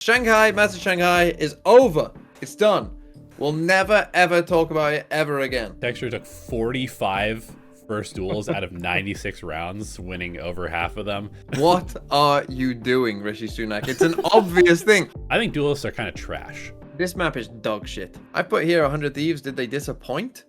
Shanghai, Masters Shanghai is over. It's done. We'll never ever talk about it ever again. Texture took 45 first duels out of 96 rounds, winning over half of them. What are you doing, Rishi Sunak? It's an obvious thing. I think duelists are kind of trash. This map is dog shit. I put here 100 Thieves. Did they disappoint?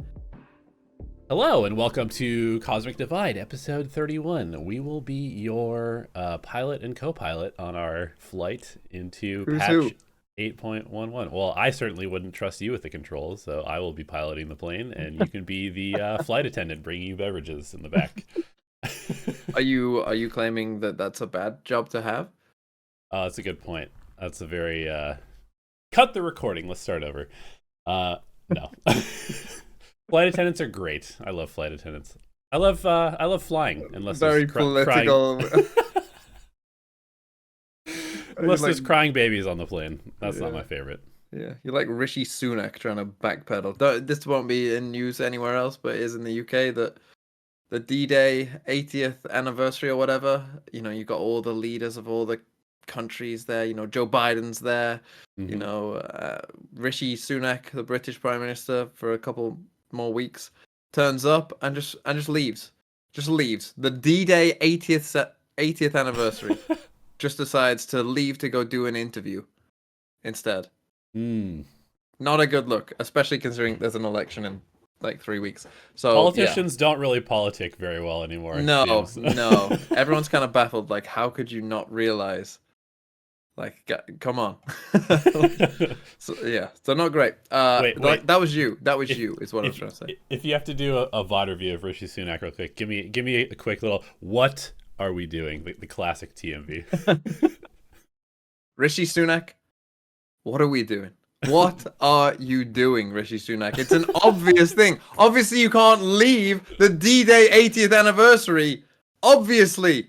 Hello and welcome to Cosmic Divide, episode 31. We will be your pilot and co-pilot on our flight into patch 8.11. Well, I certainly wouldn't trust you with the controls, so I will be piloting the plane, and you can be the flight attendant bringing you beverages in the back. Are you claiming that that's a bad job to have? That's a good point. That's a very cut the recording. Let's start over. No. Flight attendants are great. I love flight attendants. I love flying. Unless very there's political. unless there's crying babies on the plane. That's not my favorite. Yeah, you're like Rishi Sunak trying to backpedal. This won't be in news anywhere else, but it is in the UK that the D-Day 80th anniversary or whatever. You know, you got all the leaders of all the countries there. You know, Joe Biden's there. Mm-hmm. You know, Rishi Sunak, the British Prime Minister, for a couple more weeks, turns up and just leaves. Just leaves. The D-Day 80th anniversary. Just decides to leave to go do an interview instead. Not a good look, especially considering there's an election in like 3 weeks. So politicians don't really politic very well anymore. No. Everyone's kind of baffled. Like, how could you not realize? Like, come on. So not great. Wait. That was you. Is what I was trying to say. If you have to do a VOD review of Rishi Sunak real quick, give me a quick little what are we doing? The classic TMV. Rishi Sunak, what are we doing? What are you doing, Rishi Sunak? It's an obvious thing. Obviously, you can't leave the D-Day 80th anniversary. Obviously.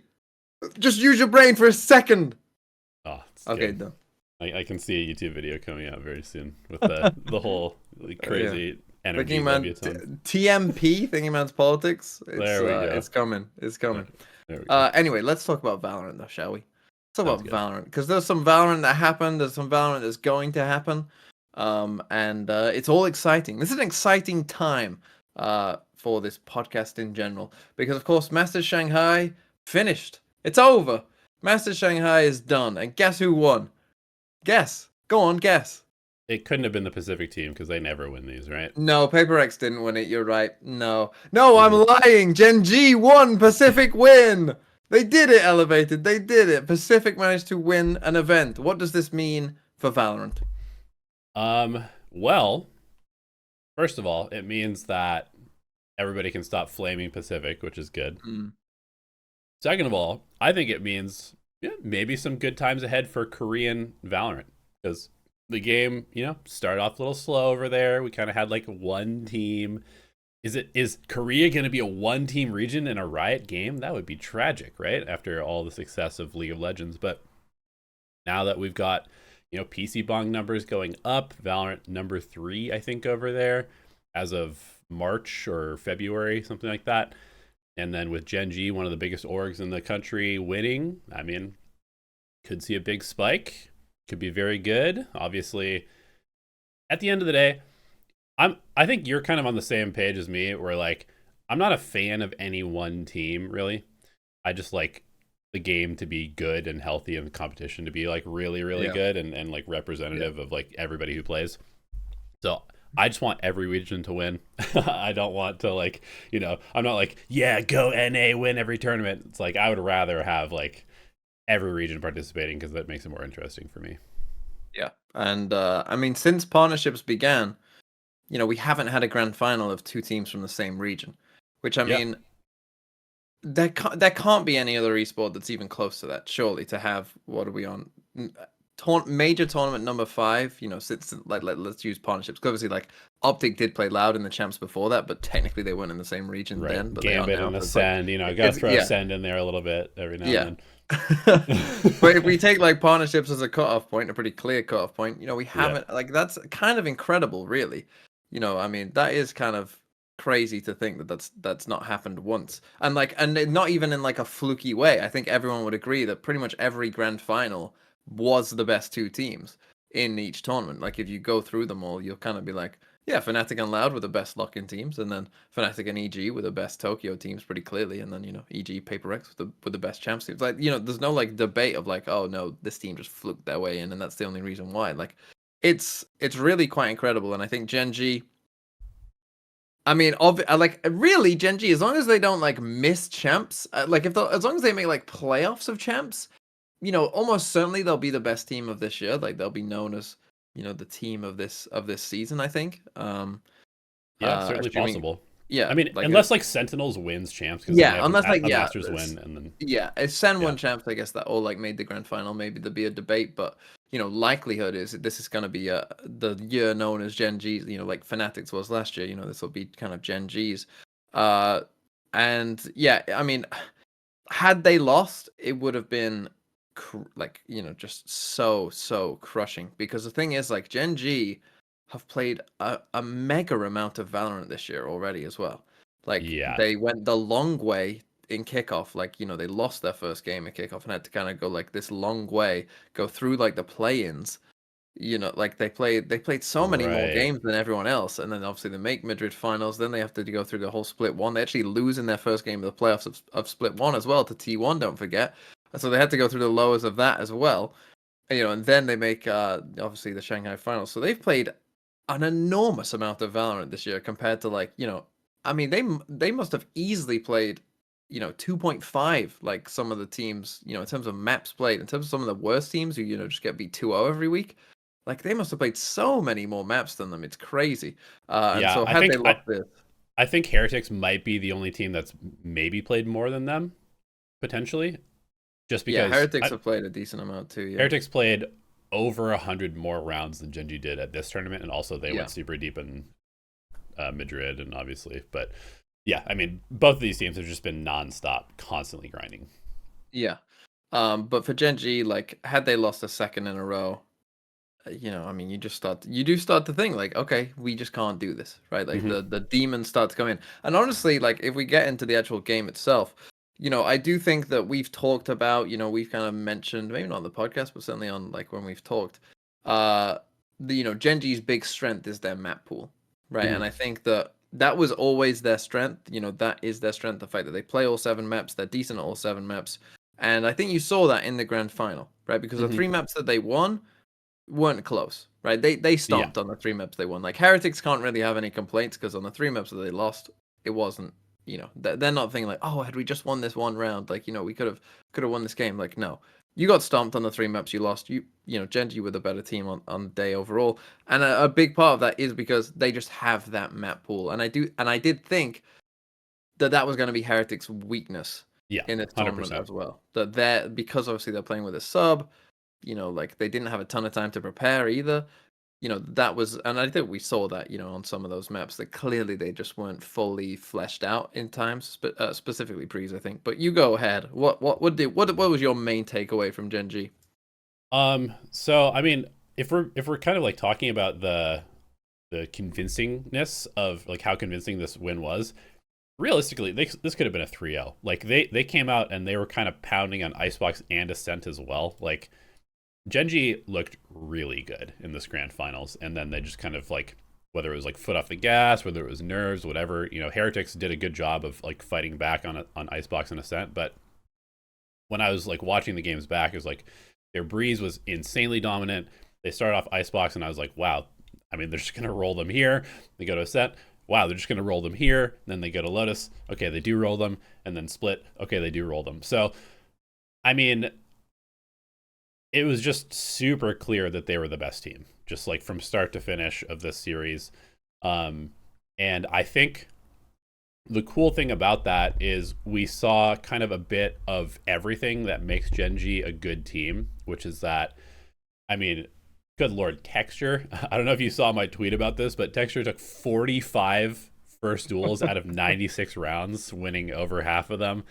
Just use your brain for a second. Oh, okay, done. I can see a YouTube video coming out very soon with the whole crazy energy. TMP, Thinking Man's Politics. There we go. It's coming. Anyway, let's talk about Valorant, though, shall we? Let's talk about Valorant, because there's some Valorant that happened. There's some Valorant that's going to happen, and it's all exciting. This is an exciting time for this podcast in general, because of course, Masters Shanghai finished. It's over. Masters Shanghai is done, and guess who won? Guess. Go on, guess. It couldn't have been the Pacific team because they never win these, right? No, PaperX didn't win it. You're right. No, I'm lying. GenG won. Pacific win. They did it, Elevated. They did it. Pacific managed to win an event. What does this mean for Valorant? Well, first of all, it means that everybody can stop flaming Pacific, which is good. Second of all, I think it means maybe some good times ahead for Korean Valorant, because the game, started off a little slow over there. We kind of had like one team. Is Korea going to be a one-team region in a Riot game? That would be tragic, right? After all the success of League of Legends. But now that we've got, PC bong numbers going up, Valorant number 3, I think, over there as of March or February, something like that. And then with GenG, one of the biggest orgs in the country, winning, I mean, could see a big spike. Could be very good. Obviously, at the end of the day, I think you're kind of on the same page as me, where like I'm not a fan of any one team really. I just like the game to be good and healthy, and the competition to be like really good and like representative of like everybody who plays. So I just want every region to win. I don't want to like, I'm not like, go NA, win every tournament. It's like I would rather have like every region participating, because that makes it more interesting for me. Yeah. And I mean, since partnerships began, we haven't had a grand final of 2 teams from the same region, which I mean, there can't be any other esport that's even close to that, surely, to have, what are we on? Major tournament number 5, since let's use partnerships. Obviously, like Optic did play Loud in the champs before that, but technically they weren't in the same region then. But Gambit and Acend, I gotta throw Acend in there a little bit every now and then. But if we take like partnerships as a cutoff point, a pretty clear cutoff point, we haven't like that's kind of incredible, really. I mean, that is kind of crazy to think that that's not happened once, and not even in like a fluky way. I think everyone would agree that pretty much every grand final was the best two teams in each tournament. Like if you go through them all, you'll kind of be like, yeah, Fnatic and Loud were the best lock-in teams, and then Fnatic and EG were the best Tokyo teams pretty clearly, and then EG Paper X were the best champs teams. Like there's no like debate of like, oh no, this team just fluked their way in, and that's the only reason why. Like it's really quite incredible, and I think GenG. I mean, like really, GenG, as long as they don't like miss champs, like as long as they make like playoffs of champs, almost certainly they'll be the best team of this year. Like they'll be known as, the team of this season, I think. Yeah, certainly possible. Yeah, I mean, like unless like Sentinels wins champs, because yeah, unless like Masters win, and then if Sen won champs, I guess that all like made the grand final. Maybe there'd be a debate, but likelihood is this is going to be the year known as GenG's. Like Fanatics was last year. This will be kind of GenG's. And yeah, I mean, had they lost, it would have been just so crushing, because the thing is like GenG have played a mega amount of Valorant this year already as well. Like they went the long way in kickoff. Like they lost their first game at kickoff and had to kind of go like this long way, go through like the play-ins. Like they played so many more games than everyone else, and then obviously they make Madrid finals. Then they have to go through the whole Split 1. They actually lose in their first game of the playoffs of Split 1 as well to T1. Don't forget. So they had to go through the lowers of that as well. And then they make obviously the Shanghai finals. So they've played an enormous amount of Valorant this year compared to like, I mean, they must have easily played, 2.5 like some of the teams, in terms of maps played, in terms of some of the worst teams who, just get beat 2-0 every week. Like they must have played so many more maps than them. It's crazy. And so had they lost this, I think Heretics might be the only team that's maybe played more than them, potentially. Just because Heretics have played a decent amount too. Yeah. Heretics played over 100 more rounds than GenG did at this tournament, and also they went super deep in Madrid, and obviously, but yeah, I mean, both of these teams have just been nonstop, constantly grinding. Yeah, but for GenG, like, had they lost a second in a row, I mean, you do start to think like, okay, we just can't do this, right? Like the demons start to come in, and honestly, like if we get into the actual game itself. I do think that we've talked about, we've kind of mentioned, maybe not on the podcast, but certainly on like when we've talked, GenG's big strength is their map pool, right? And I think that was always their strength. That is their strength, the fact that they play all 7 maps, they're decent at all 7 maps. And I think you saw that in the grand final, right? Because the 3 maps that they won weren't close, right? They stomped on the 3 maps they won. Like Heretics can't really have any complaints because on the 3 maps that they lost, it wasn't. They're not thinking like, oh, had we just won this one round, like we could have won this game. Like, no, you got stomped on the 3 maps you lost. GenG were the better team on the day overall, and a big part of that is because they just have that map pool. And I did think that was going to be Heretics' weakness in this tournament 100%. As well. That because obviously they're playing with a sub, like they didn't have a ton of time to prepare either. That was, and I think we saw that, on some of those maps that clearly they just weren't fully fleshed out in time, specifically Prees, I think. But you go ahead. What was your main takeaway from GenG? So I mean, if we're kind of like talking about the convincingness of like how convincing this win was, realistically, this could have been a 3-0. Like they came out and they were kind of pounding on Icebox and Acend as well. Like GenG looked really good in this grand finals, and then they just kind of like, whether it was like foot off the gas, whether it was nerves, whatever, Heretics did a good job of like fighting back on Icebox and Acend. But when I was like watching the games back, it was like their Breeze was insanely dominant. They started off Icebox, and I was like, wow, I mean, they're just gonna roll them here. They go to Acend. Wow, they're just gonna roll them here. Then they go to Lotus. Okay, they do roll them, and then Split. Okay, they do roll them. So, I mean, it was just super clear that they were the best team, just like from start to finish of this series. And I think the cool thing about that is we saw kind of a bit of everything that makes GenG a good team, which is that, I mean, good Lord, Texture. I don't know if you saw my tweet about this, but Texture took 45 first duels out of 96 rounds, winning over half of them.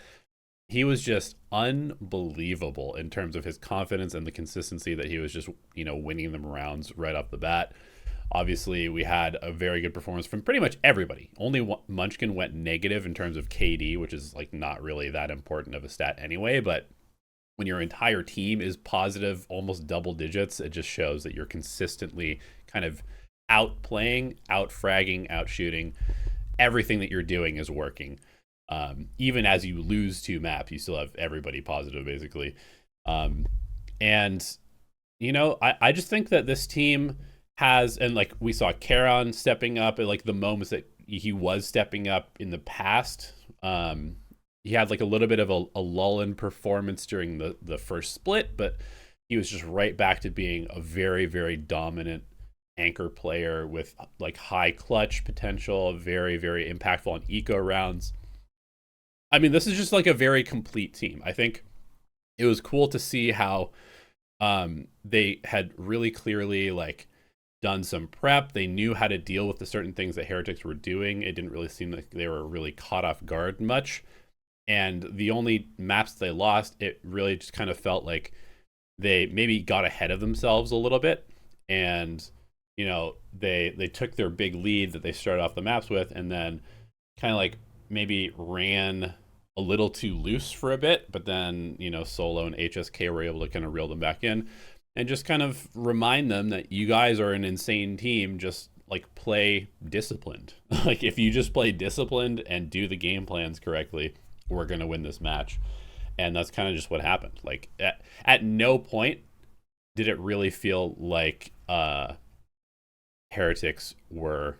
He was just unbelievable in terms of his confidence and the consistency that he was just, winning them rounds right off the bat. Obviously, we had a very good performance from pretty much everybody. Only Munchkin went negative in terms of KD, which is like not really that important of a stat anyway, but when your entire team is positive, almost double digits, it just shows that you're consistently kind of outplaying, outfragging, outshooting. Everything that you're doing is working. Even as you lose 2 maps, you still have everybody positive, basically. And, you know, I just think that this team has, and like we saw Karon stepping up at like the moments that he was stepping up in the past. He had like a little bit of a lull in performance during the first split, but he was just right back to being a very, very dominant anchor player with like high clutch potential, very, very impactful on eco rounds. I mean, this is just like a very complete team. I think it was cool to see how they had really clearly like done some prep. They knew how to deal with the certain things that Heretics were doing. It didn't really seem like they were really caught off guard much. And the only maps they lost, it really just kind of felt like they maybe got ahead of themselves a little bit. And, you know, they took their big lead that they started off the maps with and then kind of like maybe ran a little too loose for a bit, but then, you know, Solo and HSK were able to kind of reel them back in and just kind of remind them that you guys are an insane team. Just like play disciplined. Like if you just play disciplined and do the game plans correctly, we're going to win this match. And that's kind of just what happened. Like at no point did it really feel like Heretics were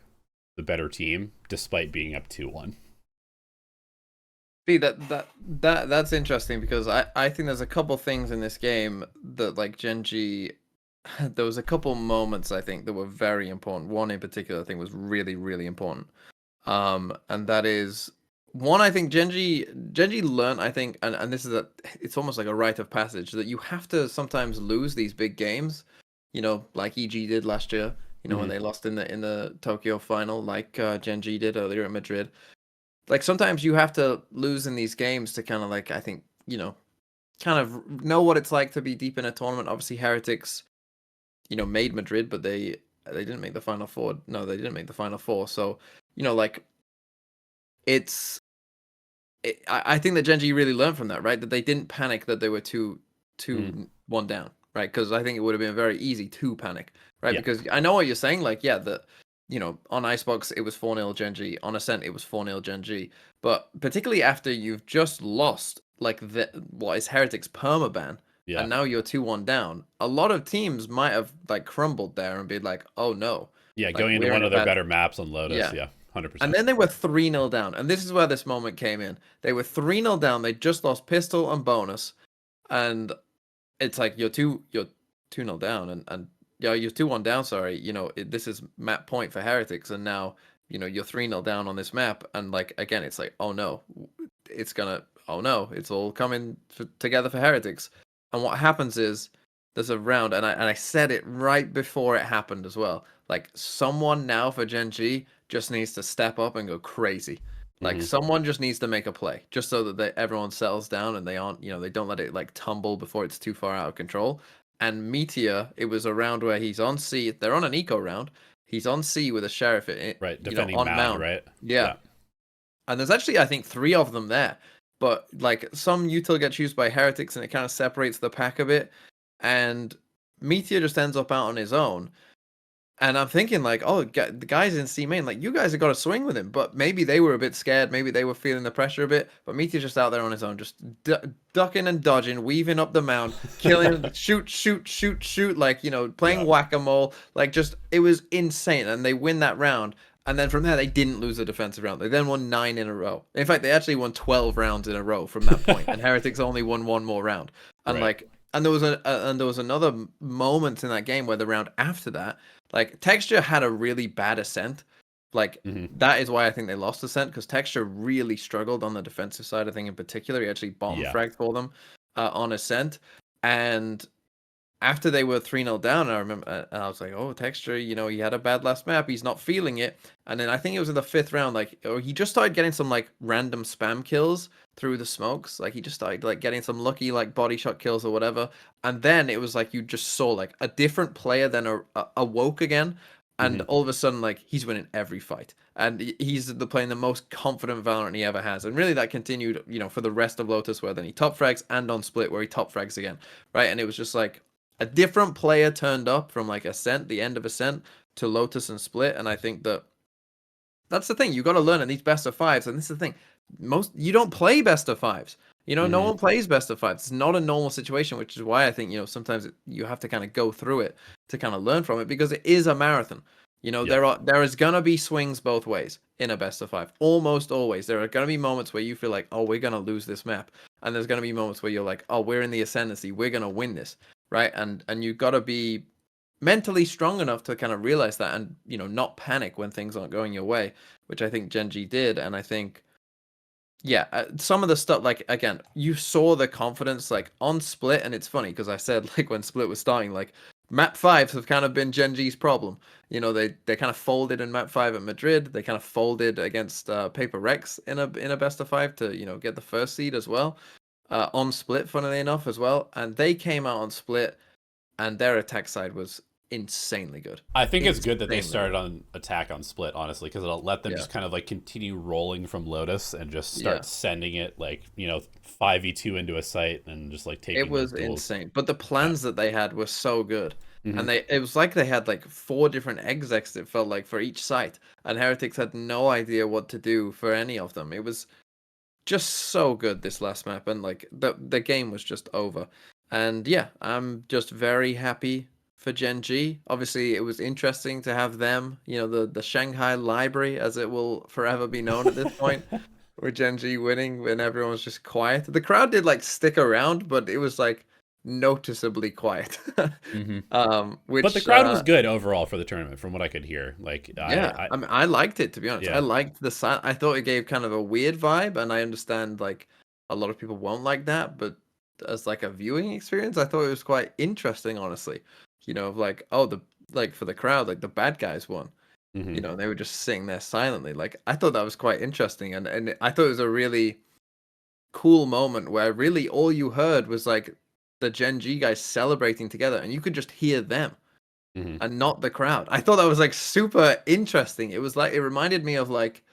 the better team despite being up 2-1. See, that's interesting because I think there's a couple things in this game that like GenG, there was a couple moments I think that were very important. One in particular I think was really, really important. And that is one, I think GenG learned, I think, and this is it's almost like a rite of passage that you have to sometimes lose these big games, you know, like EG did last year, you know, when they lost in the Tokyo final, like GenG did earlier at Madrid. Like sometimes you have to lose in these games to kind of like, I think, you know, kind of know what it's like to be deep in a tournament. Obviously Heretics, you know, made Madrid, but they didn't make the final four. No, they didn't make the final four. So, you know, like I think that GenG really learned from that, right? That they didn't panic that they were 2-1 down, right? Because I think it would have been very easy to panic, right? Yeah. Because I know what you're saying. Like, yeah, you know, on Icebox it was 4-0 GenG, on Acend it was 4-0 GenG, but particularly after you've just lost like what is Heretics permaban, and now you're 2-1 down, a lot of teams might have like crumbled there and be like, oh no. Yeah, Like, going into one of their better maps on Lotus. Yeah, 100%. And then they were 3-0 down, and this is where this moment came in. They were 3-0 down. They just lost pistol and bonus, and it's like you're 2-0 down, and yeah, you're 2-1 down. Sorry, you know this is map point for Heretics, and now you know you're 3-0 down on this map, and like again, it's like oh no, it's all coming together for Heretics. And what happens is there's a round, and I said it right before it happened as well. Like someone now for GenG just needs to step up and go crazy. Like someone just needs to make a play, just so that everyone settles down and they aren't, you know, they don't let it like tumble before it's too far out of control. And Meteor, it was a round where he's on C. They're on an eco round. He's on C with a sheriff, right, defending on Mount, right? Yeah. And there's actually, I think, 3 of them there. But like some util get used by Heretics, and it kind of separates the pack a bit. And Meteor just ends up out on his own. And I'm thinking like, oh, the guys in C main, like you guys have got to swing with him. But maybe they were a bit scared. Maybe they were feeling the pressure a bit. But Meteor's just out there on his own, just ducking and dodging, weaving up the mound, killing, shoot, like, you know, playing whack-a-mole. Like just, it was insane. And they win that round. And then from there, they didn't lose a defensive round. They then won 9 in a row. In fact, they actually won 12 rounds in a row from that point. And Heretics only won 1 more round. And like, and there was another moment in that game where the round after that, like Texture had a really bad Ascent. Like that is why I think they lost Ascent, because Texture really struggled on the defensive side. I think in particular, he actually bottom fragged for them on Ascent. And after they were 3-0 down, I remember, and I was like, oh, Texture, you know, he had a bad last map. He's not feeling it. And then I think it was in the 5th round, like, or he just started getting some, like, random spam kills through the smokes. Like, he just started, like, getting some lucky, like, body shot kills or whatever. And then it was like you just saw, like, a different player then awoke again. And all of a sudden, like, he's winning every fight. And he's playing the most confident Valorant he ever has. And really that continued, you know, for the rest of Lotus, where then he top frags, and on Split where he top frags again. Right? And it was just like a different player turned up from like Ascent, the end of Ascent, to Lotus and Split. And I think that's the thing. You got to learn in these best of fives. And this is the thing. You don't play best of fives. You know, no one plays best of fives. It's not a normal situation, which is why I think, you know, sometimes you have to kind of go through it to kind of learn from it, because it is a marathon. You know, there is gonna be swings both ways in a best of five. Almost always. There are gonna be moments where you feel like, oh, we're gonna lose this map. And there's gonna be moments where you're like, oh, we're in the ascendancy, we're gonna win this. Right? And you gotta be mentally strong enough to kind of realize that, and, you know, not panic when things aren't going your way, which I think GenG did. And I think, yeah, some of the stuff, like, again, you saw the confidence, like, on Split. And it's funny because I said, like, when Split was starting, like, map 5s have kind of been GenG's problem. You know, they kind of folded in map 5 at Madrid. They kind of folded against Paper Rex in a best of 5 to, you know, get the first seed as well. On Split, funnily enough, as well. And they came out on Split, and their attack side was insanely good. I think it's good that they started on attack on Split, honestly, because it'll let them just kind of like continue rolling from Lotus and just start sending it, like, you know, 5v2 into a site and just like taking it. Was insane. But the plans that they had were so good. And it was like they had like 4 different execs, it felt like, for each site, and Heretics had no idea what to do for any of them. It was just so good this last map, and like the game was just over. And yeah, I'm just very happy for GenG. Obviously, it was interesting to have them, you know, the Shanghai library, as it will forever be known at this point, where GenG winning when everyone was just quiet. The crowd did like stick around, but it was like noticeably quiet. Which, but the crowd was good overall for the tournament, from what I could hear. Like, I mean, I liked it, to be honest. I liked the sound. I thought it gave kind of a weird vibe, and I understand like a lot of people won't like that, but as like a viewing experience, I thought it was quite interesting, honestly. You know, like, oh, like for the crowd, like the bad guys won. You know, they were just sitting there silently. Like, I thought that was quite interesting, and I thought it was a really cool moment where really all you heard was like the GenG guys celebrating together, and you could just hear them and not the crowd. I thought that was like super interesting. It was like, it reminded me of like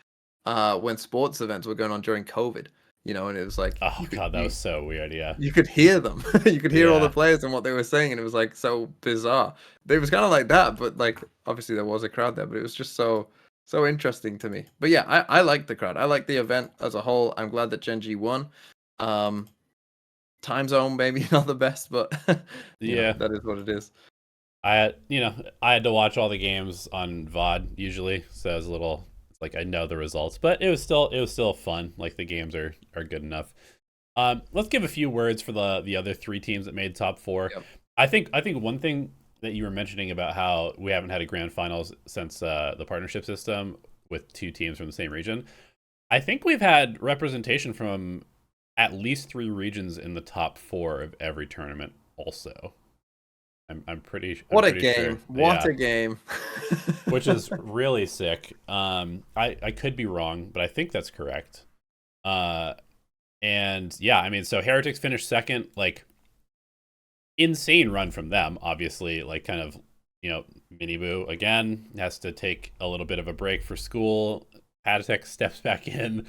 when sports events were going on during COVID. You know, and it was like, oh god, that was so weird. Yeah, you could hear them. You could hear all the players and what they were saying, and it was like so bizarre. It was kind of like that, but like obviously there was a crowd there, but it was just so interesting to me. But yeah, I like the crowd. I like the event as a whole. I'm glad that GenG won. Time zone maybe not the best, but yeah, that is what it is. I had to watch all the games on VOD usually, so it was a little, like, I know the results, but it was still fun. Like, the games are good enough. Let's give a few words for the other 3 teams that made top 4. Yep. I think one thing that you were mentioning about how we haven't had a grand finals since the partnership system with 2 teams from the same region. I think we've had representation from at least 3 regions in the top 4 of every tournament also. I'm pretty sure. What a game. What a game. Which is really sick. I could be wrong, but I think that's correct. And yeah, I mean, so Heretics finished 2nd, like, insane run from them, obviously, like, kind of, you know, Mini Boo again has to take a little bit of a break for school. Patek steps back in.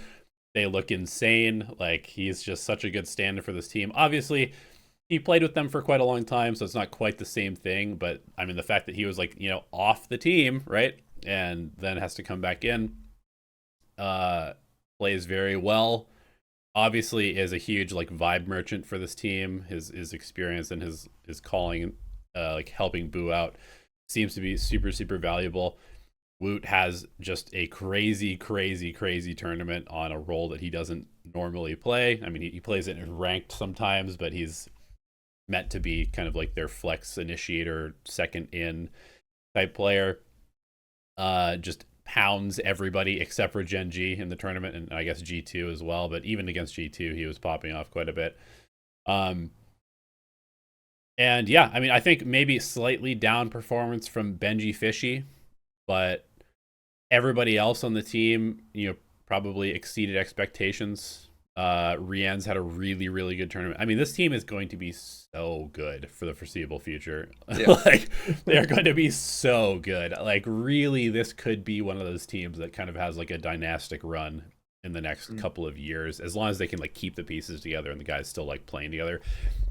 They look insane. Like, he's just such a good stand-in for this team. Obviously, he played with them for quite a long time, so it's not quite the same thing. But I mean, the fact that he was, like, you know, off the team, right, and then has to come back in, plays very well. Obviously, is a huge, like, vibe merchant for this team. His experience and his calling, like, helping Boo out, seems to be super, super valuable. Woot has just a crazy tournament on a role that he doesn't normally play. I mean, he plays it in ranked sometimes, but he's meant to be kind of like their flex initiator, second in type player. Just pounds everybody except for GenG in the tournament, and I guess G2 as well. But even against G2, he was popping off quite a bit. And yeah, I mean, I think maybe slightly down performance from Benji Fishy, but everybody else on the team, you know, probably exceeded expectations Rian's had a really, really good tournament. I mean, this team is going to be so good for the foreseeable future. Yeah. Like, they're going to be so good. Like, really, this could be one of those teams that kind of has like a dynastic run in the next couple of years, as long as they can like keep the pieces together and the guys still like playing together.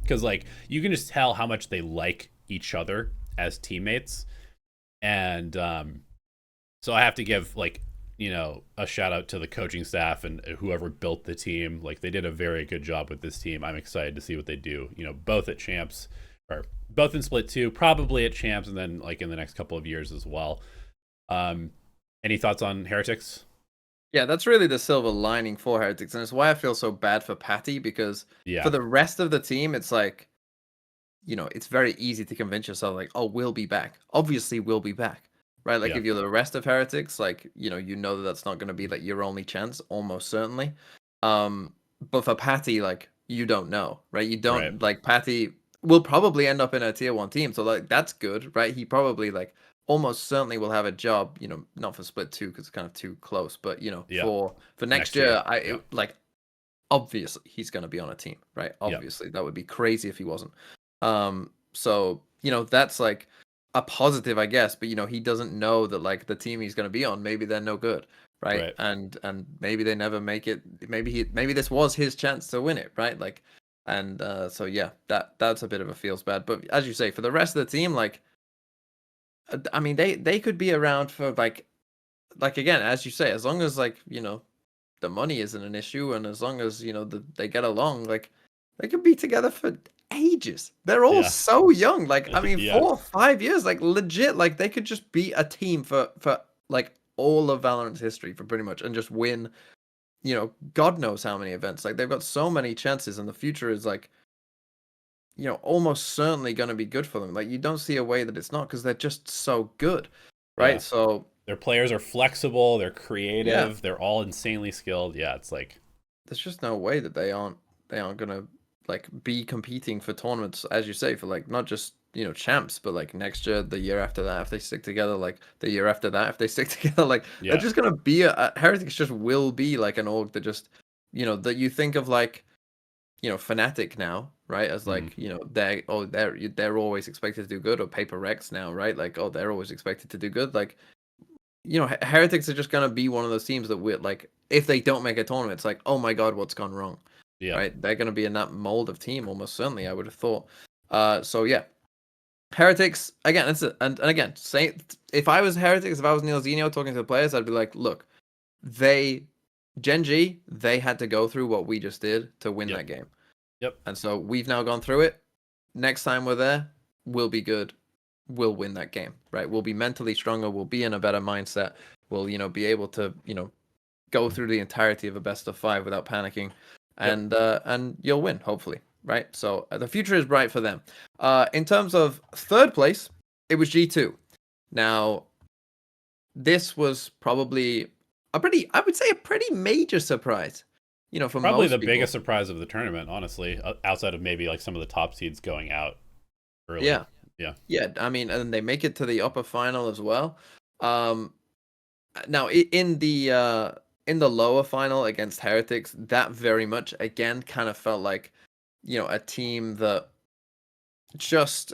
Because like you can just tell how much they like each other as teammates. And so I have to give like, you know, a shout out to the coaching staff and whoever built the team. Like they did a very good job with this team. I'm excited to see what they do, you know, both at champs or both in split 2, probably at champs, and then like in the next couple of years as well. Any thoughts on Heretics? Yeah, that's really the silver lining for Heretics, and it's why I feel so bad for Patty, because for the rest of the team, it's like, you know, it's very easy to convince yourself like, oh, we'll be back. Obviously, we'll be back, right? Like if you're the rest of Heretics, like, you know that that's not going to be like your only chance, almost certainly. But for Patty, like, you don't know, right? You don't like Patty will probably end up in a tier 1 team, so like that's good, right? He probably like almost certainly will have a job, you know, not for split 2 because it's kind of too close, but you know, for next year, like obviously he's going to be on a team, right? Obviously that would be crazy if he wasn't. So you know, that's like a positive, I guess, but you know, he doesn't know that like the team he's going to be on, maybe they're no good, right? And maybe they never make it. Maybe this was his chance to win it, right? Like, and so yeah, that's a bit of a feels bad, but as you say, for the rest of the team, like, I mean, they could be around for like again, as you say, as long as like, you know, the money isn't an issue, and as long as, you know, they get along, like they could be together for ages. They're all so young. Like, I mean, 4 or 5 years, like legit, like they could just be a team for like all of Valorant's history for pretty much, and just win, you know, God knows how many events. Like they've got so many chances, and the future is like, you know, almost certainly going to be good for them. Like you don't see a way that it's not, because they're just so good, right? So their players are flexible, they're creative, they're all insanely skilled. Yeah, it's like there's just no way that they aren't gonna like be competing for tournaments, as you say, for like not just, you know, champs, but like next year, the year after that, if they stick together, like the year after that, if they stick together, like they're just gonna be a Heretics just will be like an org that just, you know, that you think of like, you know, Fnatic now, right? As like, you know, they're always expected to do good, or Paper Rex now, right? Like, oh, they're always expected to do good. Like, you know, Heretics are just gonna be one of those teams that we're like, if they don't make a tournament, it's like, oh my god, what's gone wrong? Right? They're gonna be in that mold of team almost certainly, I would have thought. So yeah, Heretics again. And again, say if I was Heretics, if I was Neil Zeno talking to the players, I'd be like, look, GenG, they had to go through what we just did to win that game. And so we've now gone through it. Next time we're there, we'll be good. We'll win that game, right? We'll be mentally stronger. We'll be in a better mindset. We'll, you know, be able to, you know, go through the entirety of a best of 5 without panicking, and you'll win, hopefully, right? So the future is bright for them. In terms of third place, it was G2. Now, this was probably I would say a pretty major surprise. You know, for probably most the people. biggest surprise of the tournament, honestly, outside of maybe like some of the top seeds going out early. Yeah. I mean, and they make it to the upper final as well. Now in the lower final against Heretics, that very much again kind of felt like, you know, a team that just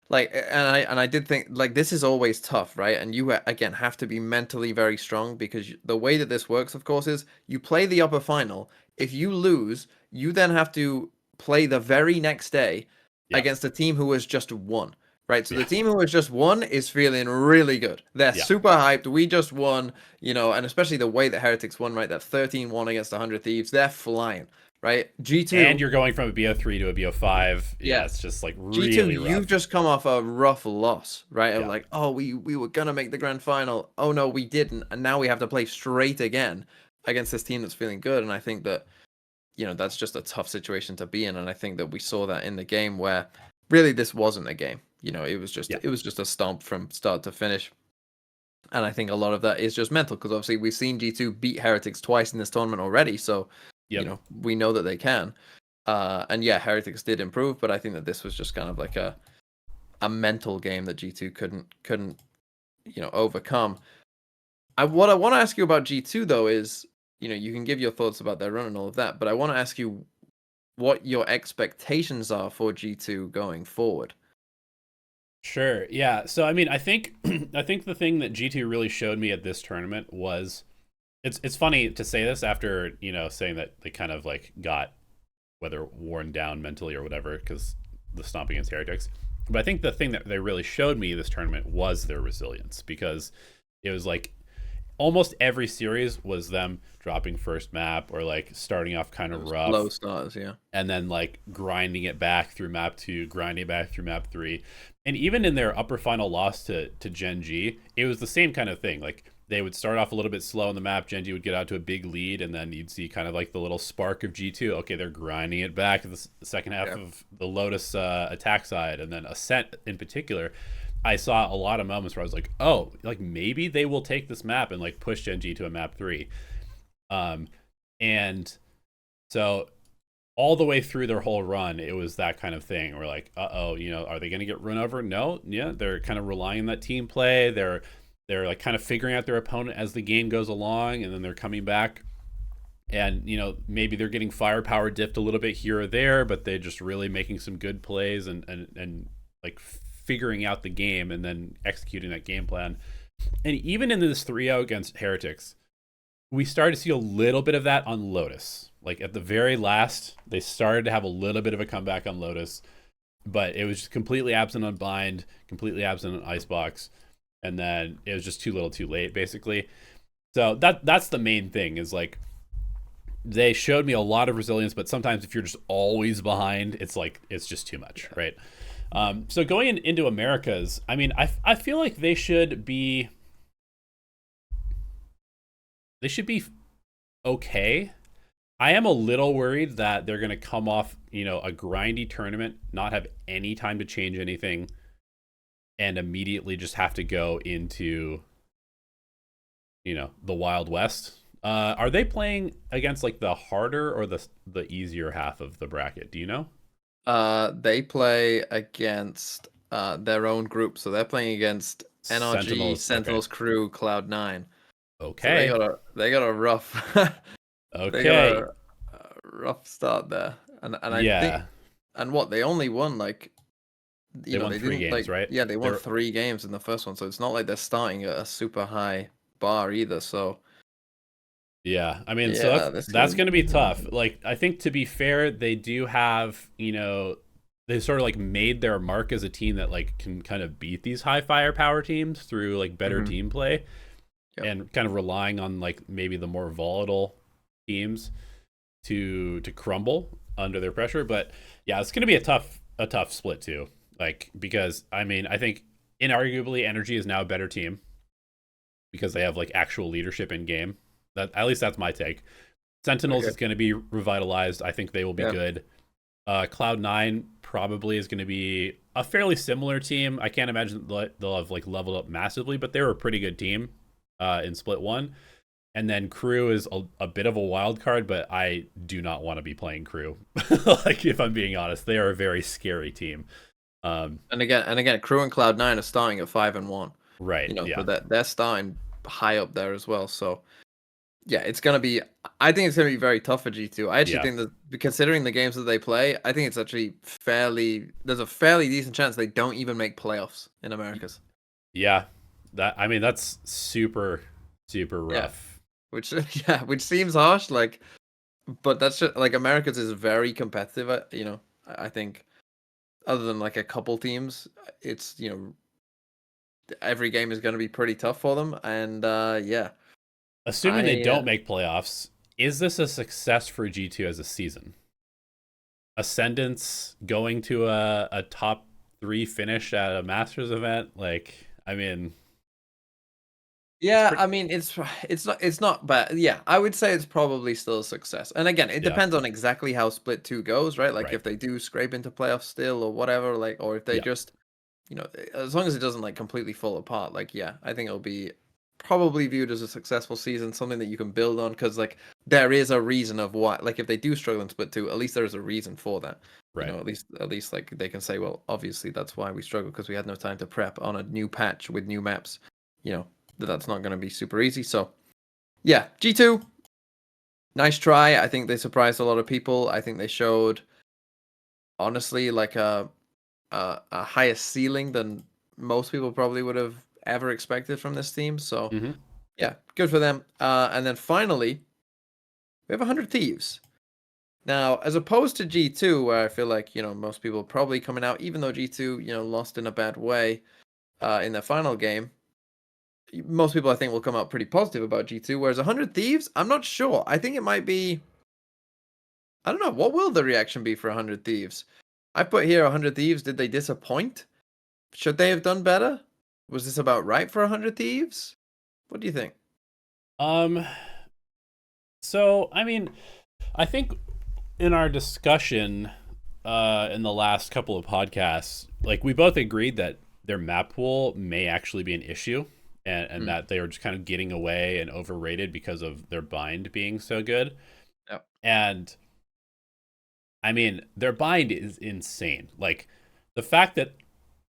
like, and I did think like this is always tough, right? And you again have to be mentally very strong, because the way that this works, of course, is you play the upper final. If you lose, you then have to play the very next day against a team who has just won, right? So the team who has just won is feeling really good. They're super hyped. We just won, you know, and especially the way that Heretics won, right? That 13-1 against 100 Thieves. They're flying. Right, G2, and you're going from a BO3 to a BO5. Yeah, it's just like really G2. rough. You've just come off a rough loss, right? Of like, oh, we were gonna make the grand final. Oh no, we didn't, and now we have to play straight again against this team that's feeling good. And I think that, you know, that's just a tough situation to be in. And I think that we saw that in the game where really this wasn't a game. You know, it was just a stomp from start to finish. And I think a lot of that is just mental, because obviously we've seen G2 beat Heretics twice in this tournament already. So you know, we know that they can. And yeah, Heretics did improve, but I think that this was just kind of like a mental game that G2 couldn't, you know, overcome. What I want to ask you about G2 though is, you can give your thoughts about their run and all of that, but I want to ask you what your expectations are for G2 going forward. Sure. Yeah. So I mean, I think I think the thing that G2 really showed me at this tournament was it's funny to say this after, saying that they kind of like got whether worn down mentally or whatever because the stomp against Heretics. But I think the thing that they really showed me this tournament was their resilience, because it was like almost every series was them dropping first map or like starting off kind of rough, low stars, yeah, and then like grinding it back through map 2, grinding it back through map 3. And even in their upper final loss to GenG, it was the same kind of thing. Like they would start off a little bit slow on the map, GenG would get out to a big lead, and then you'd see kind of like the little spark of G2. Okay, they're grinding it back in the second half of the Lotus attack side, and then Acend in particular. I saw a lot of moments where I was like, oh, like maybe they will take this map and like push GenG to a map 3. And so all the way through their whole run, it was that kind of thing. We're like, uh-oh, are they going to get run over? No. Yeah, they're kind of relying on that team play. They're like kind of figuring out their opponent as the game goes along, and then they're coming back. And, maybe they're getting firepower dipped a little bit here or there, but they're just really making some good plays and like figuring out the game and then executing that game plan. And even in this 3-0 against Heretics, we started to see a little bit of that on Lotus. Like at the very last, they started to have a little bit of a comeback on Lotus, but it was just completely absent on Bind, completely absent on Icebox, and then it was just too little too late, basically. So that's the main thing, is like they showed me a lot of resilience, but sometimes if you're just always behind, it's like it's just too much, right? So going into Americas, I mean, I feel like they should be okay. I am a little worried that they're going to come off, a grindy tournament, not have any time to change anything, and immediately just have to go into, the Wild West. Are they playing against like the harder or the easier half of the bracket? Do you know? They play against their own group, so they're playing against NRG, Sentinels, okay. Crew, Cloud9. Okay. So they got a rough okay. They got a rough start there. And I think, and what, they only won like they won 3 games, right? Yeah, they won 3 games in the first one, so it's not like they're starting at a super high bar either, so yeah, I mean, so that's going to be tough. Like, I think to be fair, they do have, they sort of like made their mark as a team that like can kind of beat these high firepower teams through like better team play, and kind of relying on like maybe the more volatile teams to crumble under their pressure. But yeah, it's going to be a tough split too. Like, because I mean, I think inarguably Energy is now a better team because they have like actual leadership in game. At least that's my take. Sentinels is going to be revitalized. I think they will be good. Cloud9 probably is going to be a fairly similar team. I can't imagine they'll have like leveled up massively, but they were a pretty good team in Split 1. And then Crew is a bit of a wild card, but I do not want to be playing Crew. Like, if I'm being honest, they are a very scary team. And again, Crew and Cloud9 are starting at 5-1. Right. So they're starting high up there as well. So yeah, I think it's going to be very tough for G2. I actually think that, considering the games that they play, I think it's actually there's a fairly decent chance they don't even make playoffs in Americas. Yeah. That's super, super rough. Yeah. Which seems harsh, like, but that's just like Americas is very competitive. I think other than like a couple teams, it's, every game is going to be pretty tough for them. And yeah. Assuming they don't make playoffs, is this a success for G2 as a season? Ascendance going to a top 3 finish at a Masters event? Like, I mean, yeah, I mean, it's not bad. Yeah, I would say it's probably still a success. And again, it depends on exactly how Split 2 goes, right? Like if they do scrape into playoffs still or whatever, like, or if they just, as long as it doesn't like completely fall apart, like, yeah, I think it'll be probably viewed as a successful season, something that you can build on, because like there is a reason of why, like if they do struggle in Split 2, at least there's a reason for that, right? At least like they can say, well, obviously that's why we struggled, because we had no time to prep on a new patch with new maps. That's not going to be super easy. So yeah, G2 nice try. I think they surprised a lot of people. I think they showed, honestly, like a higher ceiling than most people probably would have ever expected from this team. So yeah, good for them. And then finally, we have 100 Thieves. Now, as opposed to G2, where I feel like, most people probably coming out, even though G2, lost in a bad way in their final game, most people I think will come out pretty positive about G2, whereas 100 Thieves, I'm not sure. I think it might be, I don't know, what will the reaction be for 100 Thieves? I put here 100 Thieves, did they disappoint? Should they have done better? Was this about right for 100 Thieves? What do you think? So, I mean, I think in our discussion in the last couple of podcasts, like we both agreed that their map pool may actually be an issue and that they were just kind of getting away and overrated because of their bind being so good. Yep. And I mean, their bind is insane. Like the fact that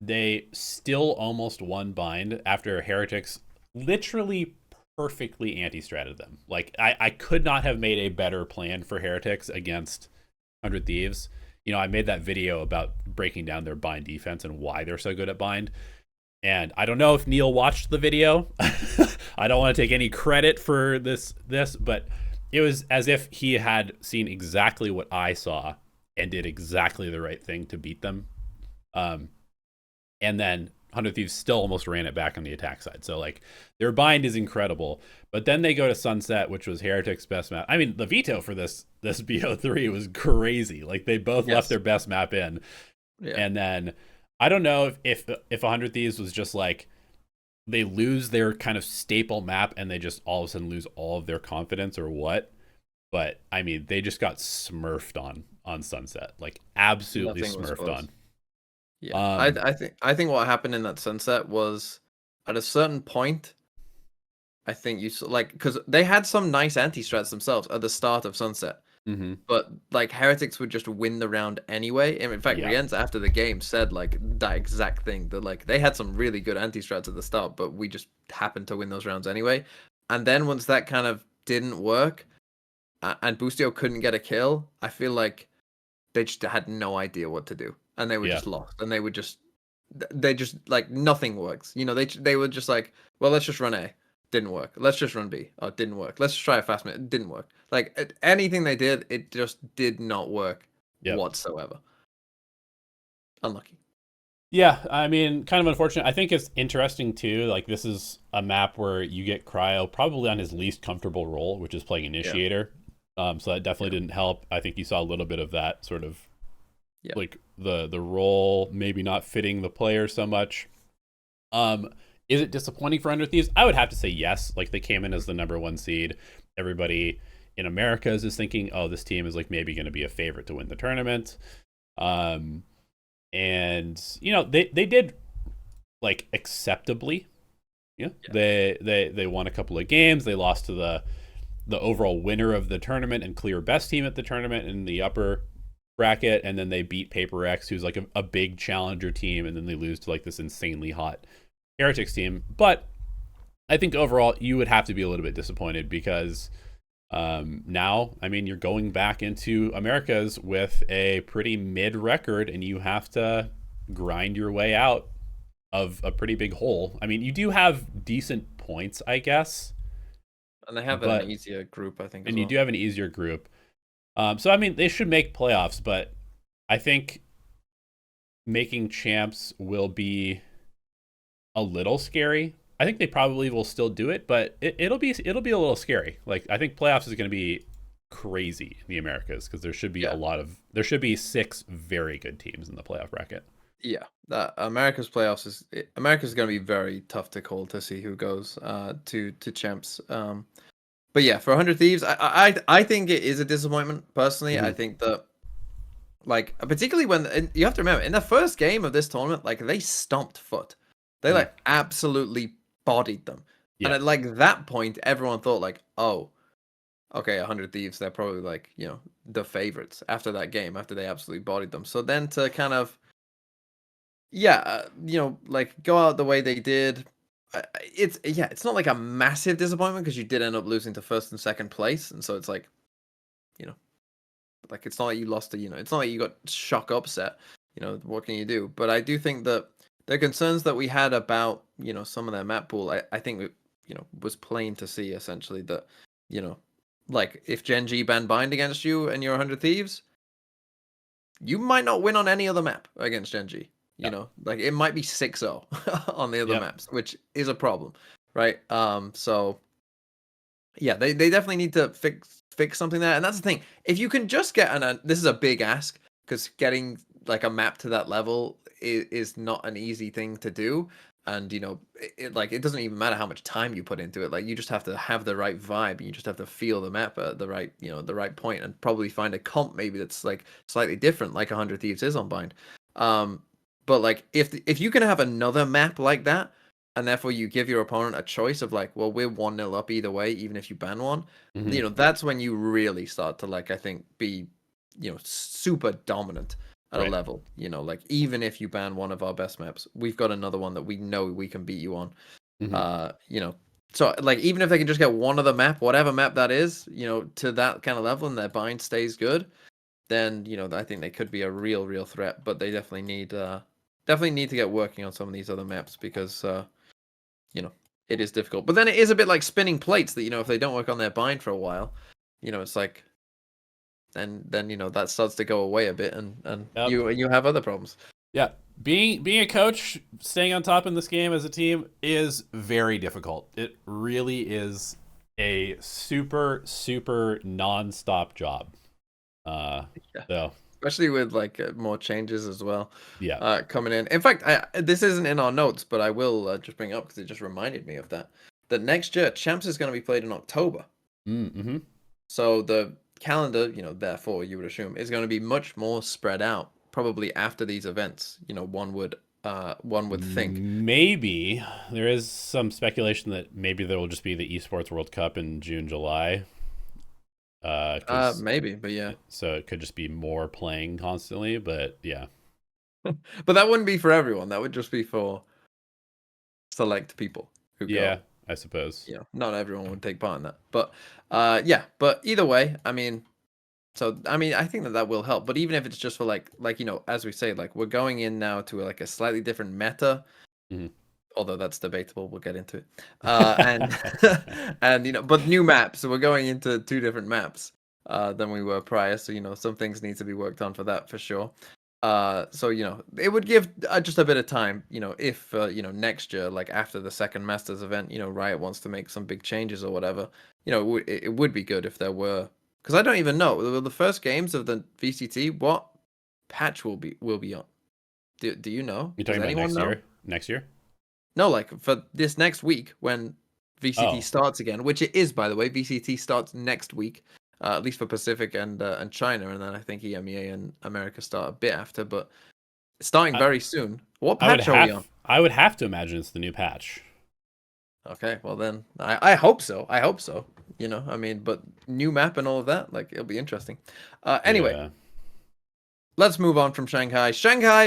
they still almost won bind after Heretics literally perfectly anti-stratted them. Like I could not have made a better plan for Heretics against 100 Thieves. I made that video about breaking down their bind defense and why they're so good at bind. And I don't know if Neil watched the video. I don't want to take any credit for this, but it was as if he had seen exactly what I saw and did exactly the right thing to beat them. And then 100 Thieves still almost ran it back on the attack side. So like their bind is incredible, but then they go to Sunset, which was Heretics' best map. I mean, the veto for this BO3 was crazy. Like they both left their best map in. Yeah. And then I don't know if 100 Thieves was just like they lose their kind of staple map and they just all of a sudden lose all of their confidence or what. But I mean, they just got smurfed on Sunset, like absolutely smurfed on. Yeah, I think what happened in that Sunset was at a certain point, I think you like because they had some nice anti-strats themselves at the start of Sunset, but like Heretics would just win the round anyway. And in fact, Rienz after the game said like that exact thing, that like they had some really good anti-strats at the start, but we just happened to win those rounds anyway. And then once that kind of didn't work, and Boostio couldn't get a kill, I feel like they just had no idea what to do. And they were just lost, and they just like nothing works. They were just like, well, let's just run A, didn't work. Let's just run B, oh, it didn't work. Let's just try a fast mid, it didn't work. Like anything they did, it just did not work whatsoever. Unlucky. Yeah, I mean, kind of unfortunate. I think it's interesting too. Like this is a map where you get Cryo probably on his least comfortable role, which is playing Initiator. So that definitely didn't help. I think you saw a little bit of that sort of. Like the role maybe not fitting the player so much. Is it disappointing for 100 Thieves? I would have to say yes. Like they came in as the #1 seed. Everybody in Americas is thinking, oh, this team is like maybe going to be a favorite to win the tournament. And they did like acceptably. They won a couple of games. They lost to the overall winner of the tournament and clear best team at the tournament in the upper bracket, and then they beat Paper X, who's like a big challenger team, and then they lose to like this insanely hot Heretics team. But I think overall you would have to be a little bit disappointed because now, I mean, you're going back into Americas with a pretty mid record, and you have to grind your way out of a pretty big hole. I mean, you do have decent points, I guess, and they have an easier group, I think. And you do have an easier group. So, I mean, they should make playoffs, but I think making champs will be a little scary. I think they probably will still do it, but it'll be a little scary. Like, I think playoffs is going to be crazy in the Americas because there should be there should be 6 very good teams in the playoff bracket. Yeah, America's playoffs is going to be very tough to call to see who goes to champs. But yeah, for 100 Thieves, I think it is a disappointment, personally. I think that, like, particularly when, you have to remember, in the first game of this tournament, like, they stomped Foot. They, like, absolutely bodied them. And at, like, that point, everyone thought, like, oh, okay, 100 Thieves, they're probably, like, the favorites after that game, after they absolutely bodied them. So then to kind of, like, go out the way they did, it's not like a massive disappointment because you did end up losing to first and second place, and so it's like you know, like it's not like you lost a, it's not like you got shock upset. What can you do? But I do think that the concerns that we had about, some of their map pool, I think, was plain to see essentially that, like if GenG ban bind against you and you're 100 Thieves, you might not win on any other map against GenG. Like it might be 6-0 on the other maps, which is a problem, right? So yeah, they definitely need to fix something there. And that's the thing. If you can just get this is a big ask, because getting like a map to that level is not an easy thing to do. And it doesn't even matter how much time you put into it. Like you just have to have the right vibe. You just have to feel the map at the right point, and probably find a comp maybe that's like slightly different, like 100 Thieves is on bind. But like if you can have another map like that, and therefore you give your opponent a choice of like, well, we're 1-0 up either way, even if you ban one, that's when you really start to, like, I think, be, super dominant at a level. Like even if you ban one of our best maps, we've got another one that we know we can beat you on. So like even if they can just get one other map, whatever map that is, to that kind of level, and their bind stays good, then I think they could be a real threat. But they definitely need to get working on some of these other maps, because it is difficult. But then it is a bit like spinning plates that, if they don't work on their bind for a while, it's like then that starts to go away a bit, and you have other problems. Yeah. Being a coach, staying on top in this game as a team is very difficult. It really is a super non-stop job. So especially with like more changes as well. Yeah. Coming in. In fact, this isn't in our notes, but I will just bring it up because it just reminded me of that. The next year, Champs is going to be played in October. Mm-hmm. So the calendar, therefore, you would assume, is going to be much more spread out. Probably after these events, one would think. Maybe there is some speculation that maybe there will just be the Esports World Cup in June, July. Maybe, but yeah. So it could just be more playing constantly, but yeah. But that wouldn't be for everyone. That would just be for select people who go. I suppose. Not everyone would take part in that. But but either way, I mean, I think that will help. But even if it's just for like as we say, like we're going in now to like a slightly different meta. Although that's debatable, we'll get into it. And but new maps. So we're going into 2 different maps than we were prior. So some things need to be worked on for that for sure. So it would give just a bit of time. If next year, like after the second Masters event, Riot wants to make some big changes or whatever. It would be good if there were, because I don't even know the first games of the VCT. What patch will be on? Do you know? You're talking about next year? Next year? No, like for this next week when VCT starts again, which it is, by the way. VCT starts next week, at least for Pacific and China, and then I think EMEA and America start a bit after, but starting very soon. What patch are we on? I would have to imagine it's the new patch. Okay, well then, I hope so. I hope so. But new map and all of that, like it'll be interesting. Anyway, let's move on from Shanghai.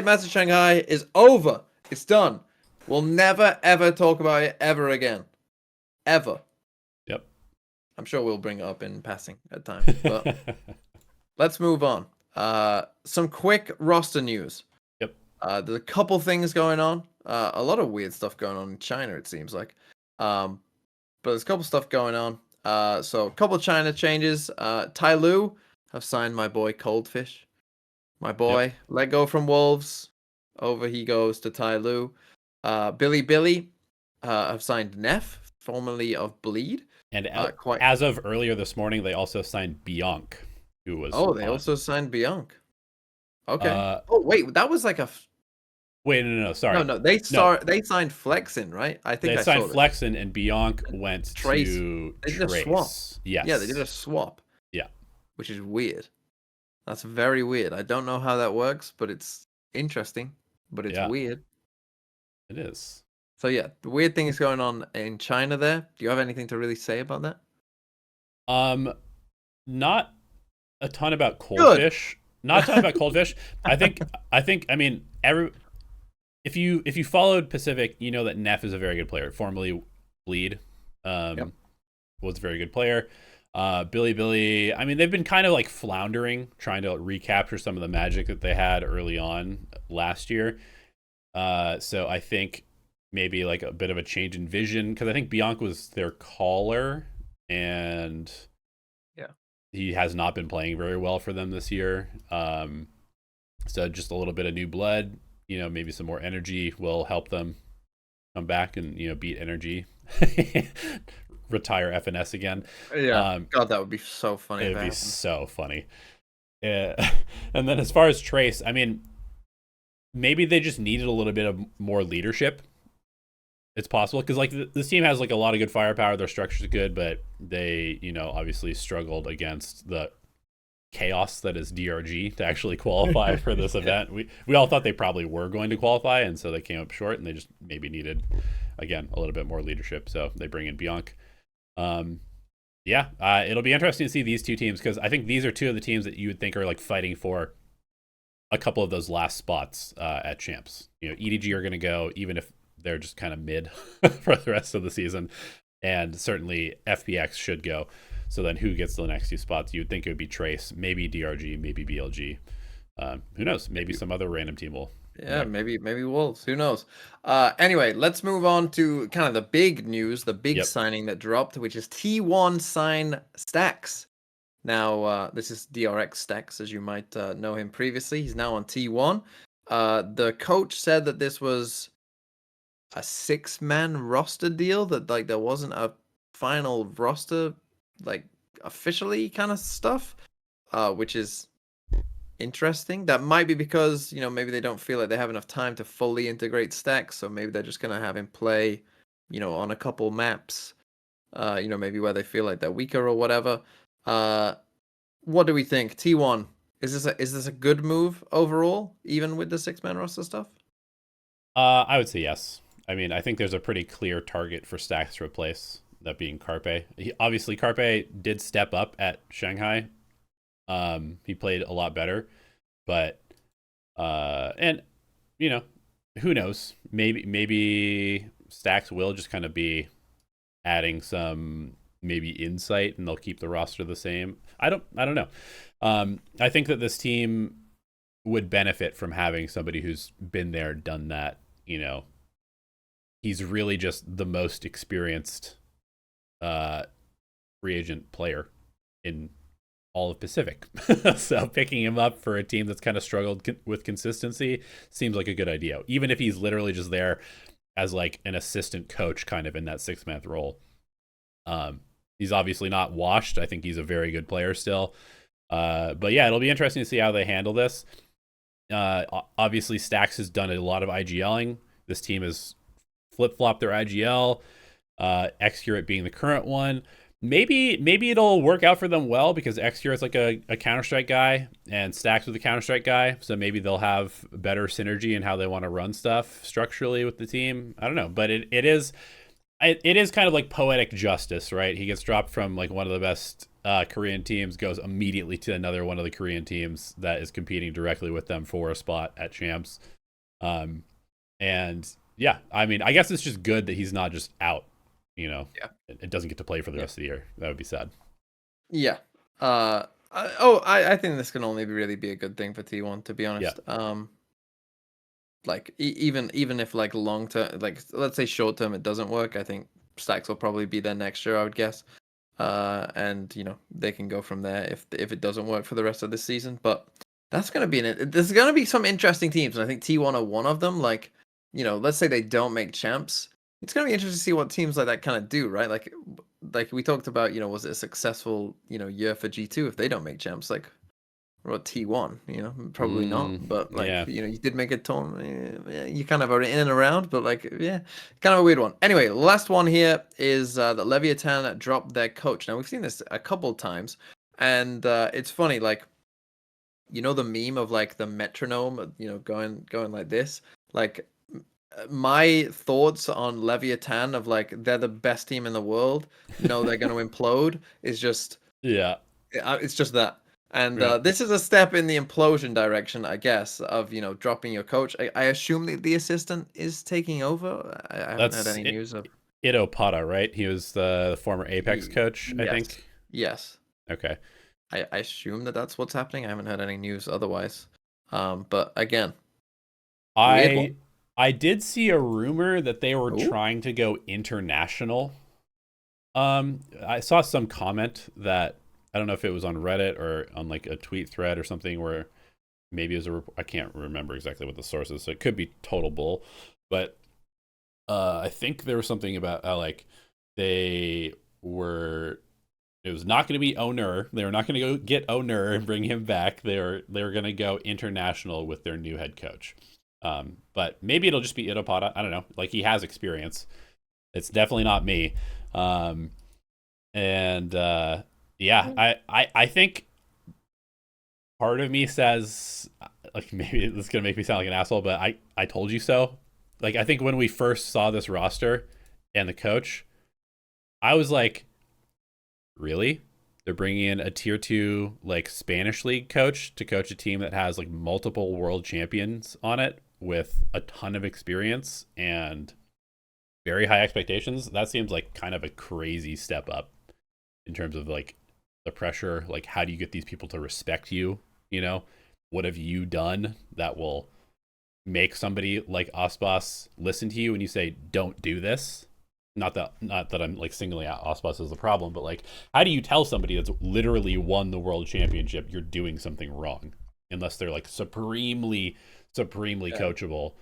Masters Shanghai is over. It's done. We'll never, ever talk about it ever again. Ever. Yep. I'm sure we'll bring it up in passing at times. But let's move on. Some quick roster news. Yep. There's a couple things going on. A lot of weird stuff going on in China, it seems like. But there's a couple stuff going on. So a couple China changes. Tai Lu have signed my boy Coldfish. My boy, let go from Wolves. Over he goes to Tai Lu. Billy have signed Neff, formerly of Bleed. And as of earlier this morning, they also signed Bianc, who was they also signed Bianc. Okay. Wait, that was like a wait, no, sorry. No, they signed Flexin, right? I think they signed Flexin, and Bianc went Trace. To they did Trace. A swap. Yes. Yeah, they did a swap. Yeah. Which is weird. That's very weird. I don't know how that works, but it's interesting. But it's weird. It is. So yeah, the weird thing is going on in China there. Do you have anything to really say about that? Not a ton about Coldfish. Good. Not a ton about Coldfish. I think if you followed Pacific, you know that Neff is a very good player. Formerly Bleed. Was a very good player. Billy, I mean, they've been kind of like floundering, trying to recapture some of the magic that they had early on last year. So I think maybe like a bit of a change in vision, because I think Bianca was their caller, and yeah, he has not been playing very well for them this year. So just a little bit of new blood, maybe some more energy will help them come back and beat energy. Retire FNS again. yeah. God, that would be so funny. It would be so funny. Yeah. And then as far as Trace, I mean, maybe they just needed a little bit of more leadership. It's possible, because like this team has like a lot of good firepower. Their structure's good, but they, obviously struggled against the chaos that is DRG to actually qualify for this event. We all thought they probably were going to qualify, and so they came up short, and they just maybe needed, again, a little bit more leadership. So they bring in Bianca. It'll be interesting to see these two teams, because I think these are two of the teams that you would think are like fighting for a couple of those last spots at champs. EDG are going to go, even if they're just kind of mid for the rest of the season, and certainly FPX should go. So then who gets the next two spots? You would think it would be Trace, maybe DRG, maybe BLG. Who knows? Maybe some other random team will. Yeah, maybe Wolves. Who knows? Anyway, let's move on to kind of the big news, the big signing that dropped, which is T1 sign Stacks. Now, this is DRX Stacks, as you might know him previously. He's now on T1. The coach said that this was a 6-man roster deal, that like there wasn't a final roster, like officially kind of stuff, which is interesting. That might be because maybe they don't feel like they have enough time to fully integrate Stacks, so maybe they're just gonna have him play on a couple maps, maybe where they feel like they're weaker or whatever. What do we think? T1, is this a good move overall, even with the 6-man roster stuff? I would say yes. I mean, I think there's a pretty clear target for Stacks to replace, that being Carpe. Obviously, Carpe did step up at Shanghai. He played a lot better, but and who knows? Maybe Stacks will just kind of be adding some maybe insight, and they'll keep the roster the same. I don't know. I think that this team would benefit from having somebody who's been there, done that. He's really just the most experienced free agent player in all of Pacific. So picking him up for a team that's kind of struggled with consistency seems like a good idea, even if he's literally just there as like an assistant coach kind of in that 6-man role. He's obviously not washed. I think he's a very good player still. But yeah, it'll be interesting to see how they handle this. Obviously Stacks has done a lot of IGLing. This team has flip-flopped their IGL, Xcurate being the current one. Maybe it'll work out for them well, because Xcure is like a Counter-Strike guy, and Stacks with a Counter-Strike guy, so maybe they'll have better synergy in how they want to run stuff structurally with the team. I don't know, but it is kind of like poetic justice, right? He gets dropped from like one of the best Korean teams, goes immediately to another one of the Korean teams that is competing directly with them for a spot at champs. And yeah, I mean, I guess it's just good that he's not just out. It doesn't get to play for the rest of the year. That would be sad. Yeah. I think this can only really be a good thing for T1, to be honest. Yeah. Like even if like long term, like let's say short term, it doesn't work, I think Stacks will probably be there next year, I would guess. And they can go from there if it doesn't work for the rest of the season. But that's gonna be there's gonna be some interesting teams, and I think T1 are one of them. Like let's say they don't make champs. It's going to be interesting to see what teams like that kind of do, right? Like we talked about, was it a successful, year for G2 if they don't make champs? Like, what T1, probably not. But like, you did make a tournament. You kind of are in and around, but like, yeah, kind of a weird one. Anyway, last one here is that Leviathan dropped their coach. Now we've seen this a couple times, and it's funny, like, the meme of like the metronome, going like this, like. My thoughts on Leviathan of like they're the best team in the world, they're going to implode, is just it's just that. And this is a step in the implosion direction, I guess, of dropping your coach. I assume that the assistant is taking over. I haven't heard any news of Ito Pata, right? He was the former Apex coach, I think. Yes. Okay. I assume that that's what's happening. I haven't heard any news otherwise. But again, weird one. I did see a rumor that they were Ooh. trying to go international. I saw some comment that I don't know if it was on Reddit or on like a tweet thread or something where maybe it was I can't remember exactly what the source is, so it could be total bull. But I think there was something about like they were. It was not going to be Owner. They were not going to go get Owner and bring him back. They were going to go international with their new head coach. But maybe it'll just be Itopata. I don't know. Like, he has experience. It's definitely not me. Yeah, I think part of me says, like, maybe this is gonna make me sound like an asshole, but I told you so. Like, I think when we first saw this roster and the coach, I was like, really? They're bringing in a tier 2 like Spanish league coach to coach a team that has like multiple world champions on it with a ton of experience and very high expectations. That seems like kind of a crazy step up in terms of like the pressure. Like, how do you get these people to respect you? You know, what have you done that will make somebody like Ospas listen to you when you say, don't do this? Not that I'm like singling out Ospas as the problem, but like, how do you tell somebody that's literally won the world championship you're doing something wrong, unless they're like supremely coachable?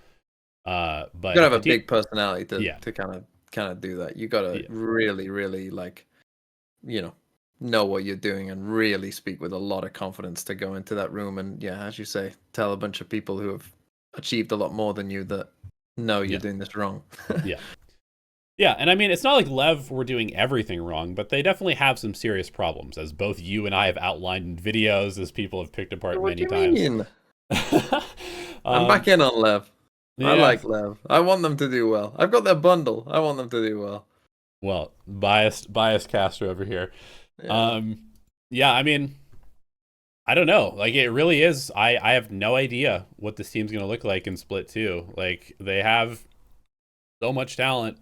But you gotta have a big personality to kind of do that. You gotta Yeah. really like, know what you're doing and really speak with a lot of confidence to go into that room and, yeah, as you say, tell a bunch of people who have achieved a lot more than you that no, you're doing this wrong. Yeah, and I mean, it's not like Lev were doing everything wrong, but they definitely have some serious problems, as both you and I have outlined in videos, as people have picked apart What many do you times. mean? I'm back in on Lev. I like Lev. I want them to do well. I've got their bundle. I want them to do well. Well, biased caster over here. Yeah. Yeah, I mean, I don't know. Like, it really is. I have no idea what this team's going to look like in Split 2. Like, they have so much talent.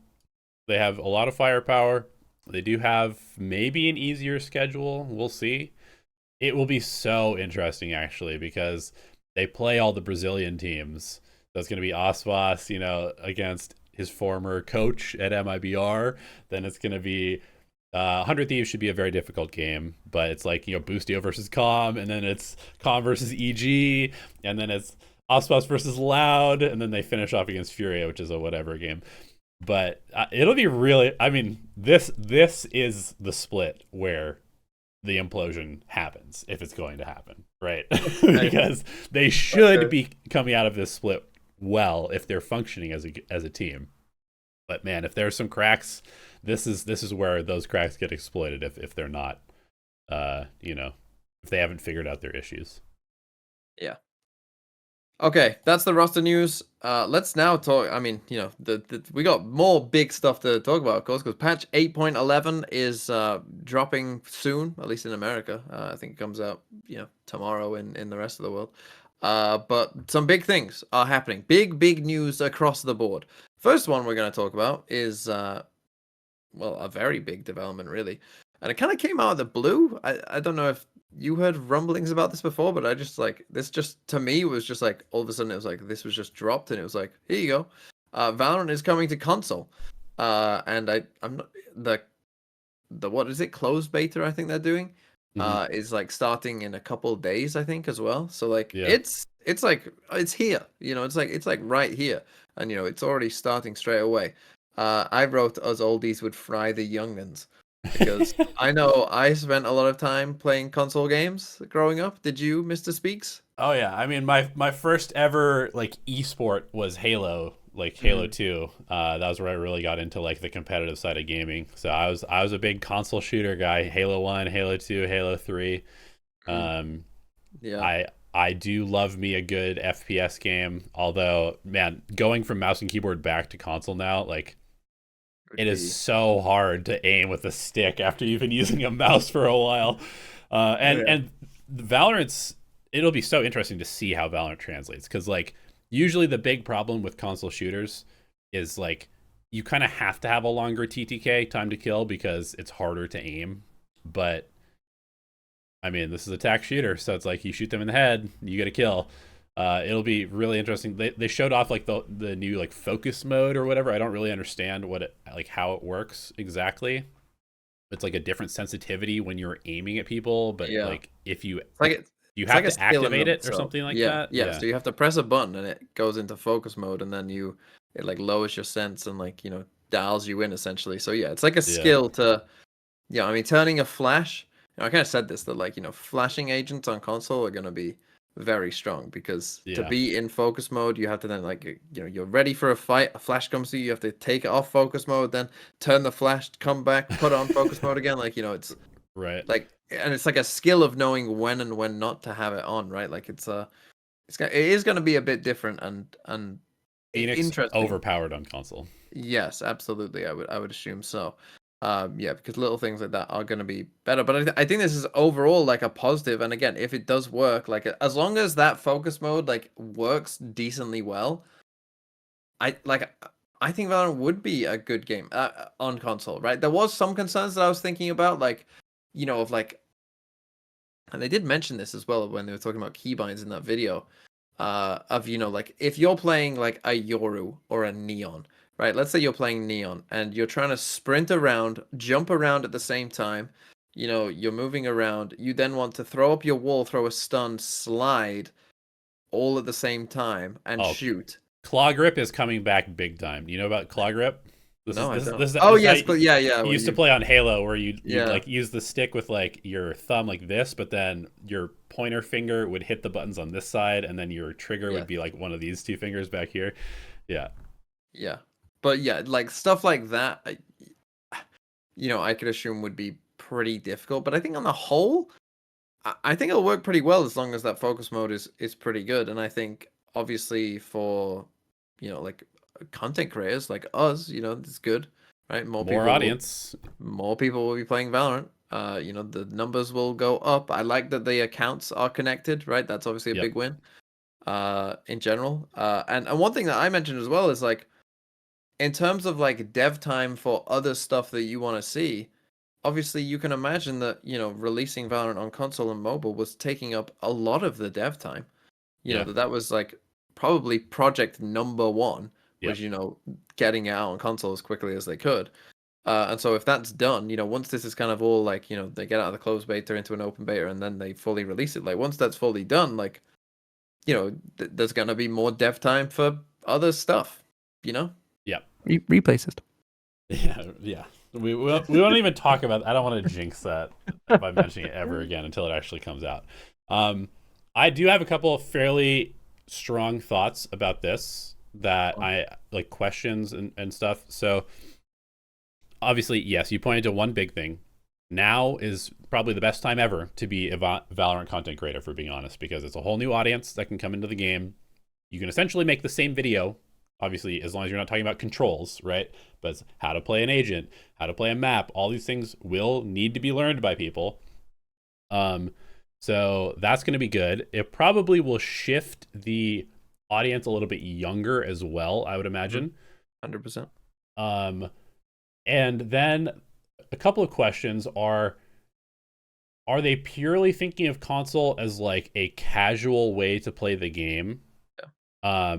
They have a lot of firepower. They do have maybe an easier schedule. We'll see. It will be so interesting, actually, because they play all the Brazilian teams. That's going to be Aspas, against his former coach at MIBR. Then it's going to be 100 Thieves should be a very difficult game, but it's like, Boostio versus Com, and then it's Com versus EG, and then it's Aspas versus Loud, and then they finish off against Furia, which is a whatever game. But it'll be really, I mean, this is the split where the implosion happens, if it's going to happen, right? Because they should be coming out of this split well if they're functioning as a team. But man, if there's some cracks, this is where those cracks get exploited if they're not, if they haven't figured out their issues. Yeah. Okay, that's the roster news. Let's now talk. I mean, we got more big stuff to talk about, of course, because patch 8.11 is dropping soon, at least in America. I think it comes out, tomorrow in the rest of the world. But some big things are happening. Big news across the board. First one we're going to talk about is, a very big development, really. And it kind of came out of the blue. I don't know if you heard rumblings about this before, but I just this just to me was just like all of a sudden it was like this was just dropped and it was like, here you go. Valorant is coming to console. And I'm not the what is it, closed beta I think they're doing is like starting in a couple of days I think as well. So like it's like it's here. It's like right here. And it's already starting straight away. I wrote us oldies would fry the youngins. Because I know I spent a lot of time playing console games growing up. Did you, Mr. Speaks? Oh yeah, I mean my first ever like esport was Halo, like Halo 2. That was where I really got into like the competitive side of gaming. So I was a big console shooter guy. Halo 1, Halo 2, Halo 3. Yeah. I do love me a good FPS game. Although, man, going from mouse and keyboard back to console now, like it is so hard to aim with a stick after you've been using a mouse for a while. And Valorant's, it'll be so interesting to see how Valorant translates, because like usually the big problem with console shooters is like you kind of have to have a longer TTK, time to kill, because it's harder to aim. But I mean, this is a tac shooter, so it's like you shoot them in the head, you get a kill. It'll be really interesting. They showed off like the new like focus mode or whatever. I don't really understand what it like how it works exactly. It's like a different sensitivity when you're aiming at people, but Yeah. like if you It's like you it's have like a to skill in activate of it or itself. something like Yeah, that. yeah. Yeah. So you have to press a button and it goes into focus mode, and then it like lowers your sense and like dials you in essentially. So yeah, it's like a Yeah. skill to I mean turning a flash. I kind of said this that like flashing agents on console are gonna be very strong because to Yeah. be in focus mode you have to then like you're ready for a fight. A flash comes to you, you have to take it off focus mode, then turn the flash, come back, put it on focus mode again. Like it's Right. like, and it's like a skill of knowing when and when not to have it on, right? Like it is going to be a bit different and Phoenix interesting. overpowered on console. Yes, absolutely. I would assume so. Yeah, because little things like that are going to be better. But I think this is overall like a positive. And again, if it does work, like as long as that focus mode like works decently well, I think Valorant would be a good game on console, right? There was some concerns that I was thinking about, like of like, and they did mention this as well when they were talking about keybinds in that video, of like if you're playing like a Yoru or a Neon, right? Let's say you're playing Neon and you're trying to sprint around, jump around at the same time. You're moving around. You then want to throw up your wall, throw a stun, slide, all at the same time, and Oh, shoot. claw grip is coming back big time. You know about claw grip? No, I don't. This is Oh this is how yes, but yeah, you when used to play on Halo, where you'd yeah, like use the stick with like your thumb like this, but then your pointer finger would hit the buttons on this side, and then your trigger yeah, would be like one of these two fingers back here. Yeah, yeah. But yeah, like stuff like that, I could assume would be pretty difficult. But I think on the whole, I think it'll work pretty well as long as that focus mode is pretty good. And I think obviously for like content creators like us, it's good, right? more audience. More people will be playing Valorant. The numbers will go up. I like that the accounts are connected, right? That's obviously a Yep. big win. In general. And one thing that I mentioned as well is like in terms of like dev time for other stuff that you want to see, obviously you can imagine that, releasing Valorant on console and mobile was taking up a lot of the dev time. Yeah. That was like probably project number one was, Yep. getting it out on console as quickly as they could. And so if that's done, once this is kind of all like, they get out of the closed beta into an open beta and then they fully release it, like once that's fully done, like, there's going to be more dev time for other stuff, Yep. Replay system. Yeah. We won't even talk about. I don't want to jinx that by mentioning it ever again until it actually comes out. I do have a couple of fairly strong thoughts about this that I like questions and stuff. So obviously, yes, you pointed to one big thing. Now is probably the best time ever to be a Valorant content creator, for being honest, because it's a whole new audience that can come into the game. You can essentially make the same video, obviously, as long as you're not talking about controls, right? But it's how to play an agent, how to play a map, all these things will need to be learned by people. So that's going to be good. It probably will shift the audience a little bit younger as well, I would imagine. 100%. And then a couple of questions are they purely thinking of console as like a casual way to play the game? Yeah.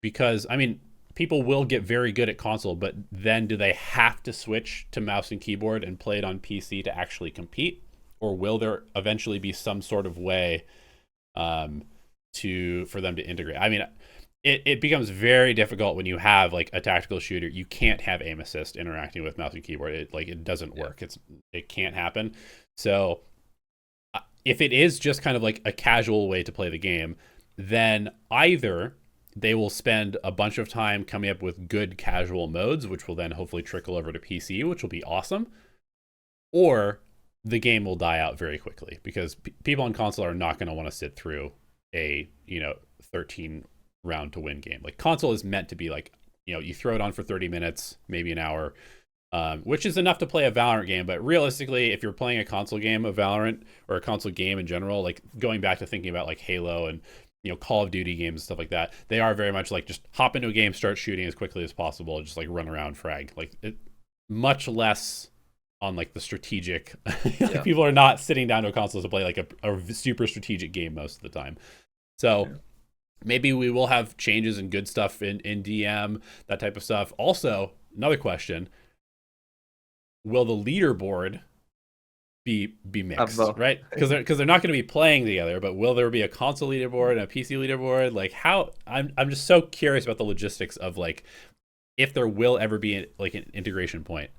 Because I mean, people will get very good at console, but then do they have to switch to mouse and keyboard and play it on PC to actually compete? Or will there eventually be some sort of way for them to integrate? I mean, it becomes very difficult when you have like a tactical shooter. You can't have aim assist interacting with mouse and keyboard. It doesn't work. It can't happen. So if it is just kind of like a casual way to play the game, then either they will spend a bunch of time coming up with good casual modes, which will then hopefully trickle over to PC, which will be awesome, or the game will die out very quickly because people on console are not going to want to sit through a 13 round to win game. Like console is meant to be like, you throw it on for 30 minutes, maybe an hour, which is enough to play a Valorant game. But realistically, if you're playing a console game of Valorant or a console game in general, like going back to thinking about like Halo and Call of Duty games and stuff like that, they are very much like just hop into a game, start shooting as quickly as possible, just like run around, frag. Like it, much less on like the strategic. Yeah. People are not sitting down to a console to play like a super strategic game most of the time. So maybe we will have changes and good stuff in DM, that type of stuff. Also, another question: will the leaderboard be mixed, right? Because they're not going to be playing together, but will there be a console leaderboard and a PC leaderboard? Like how I'm just so curious about the logistics of like if there will ever be like an integration point.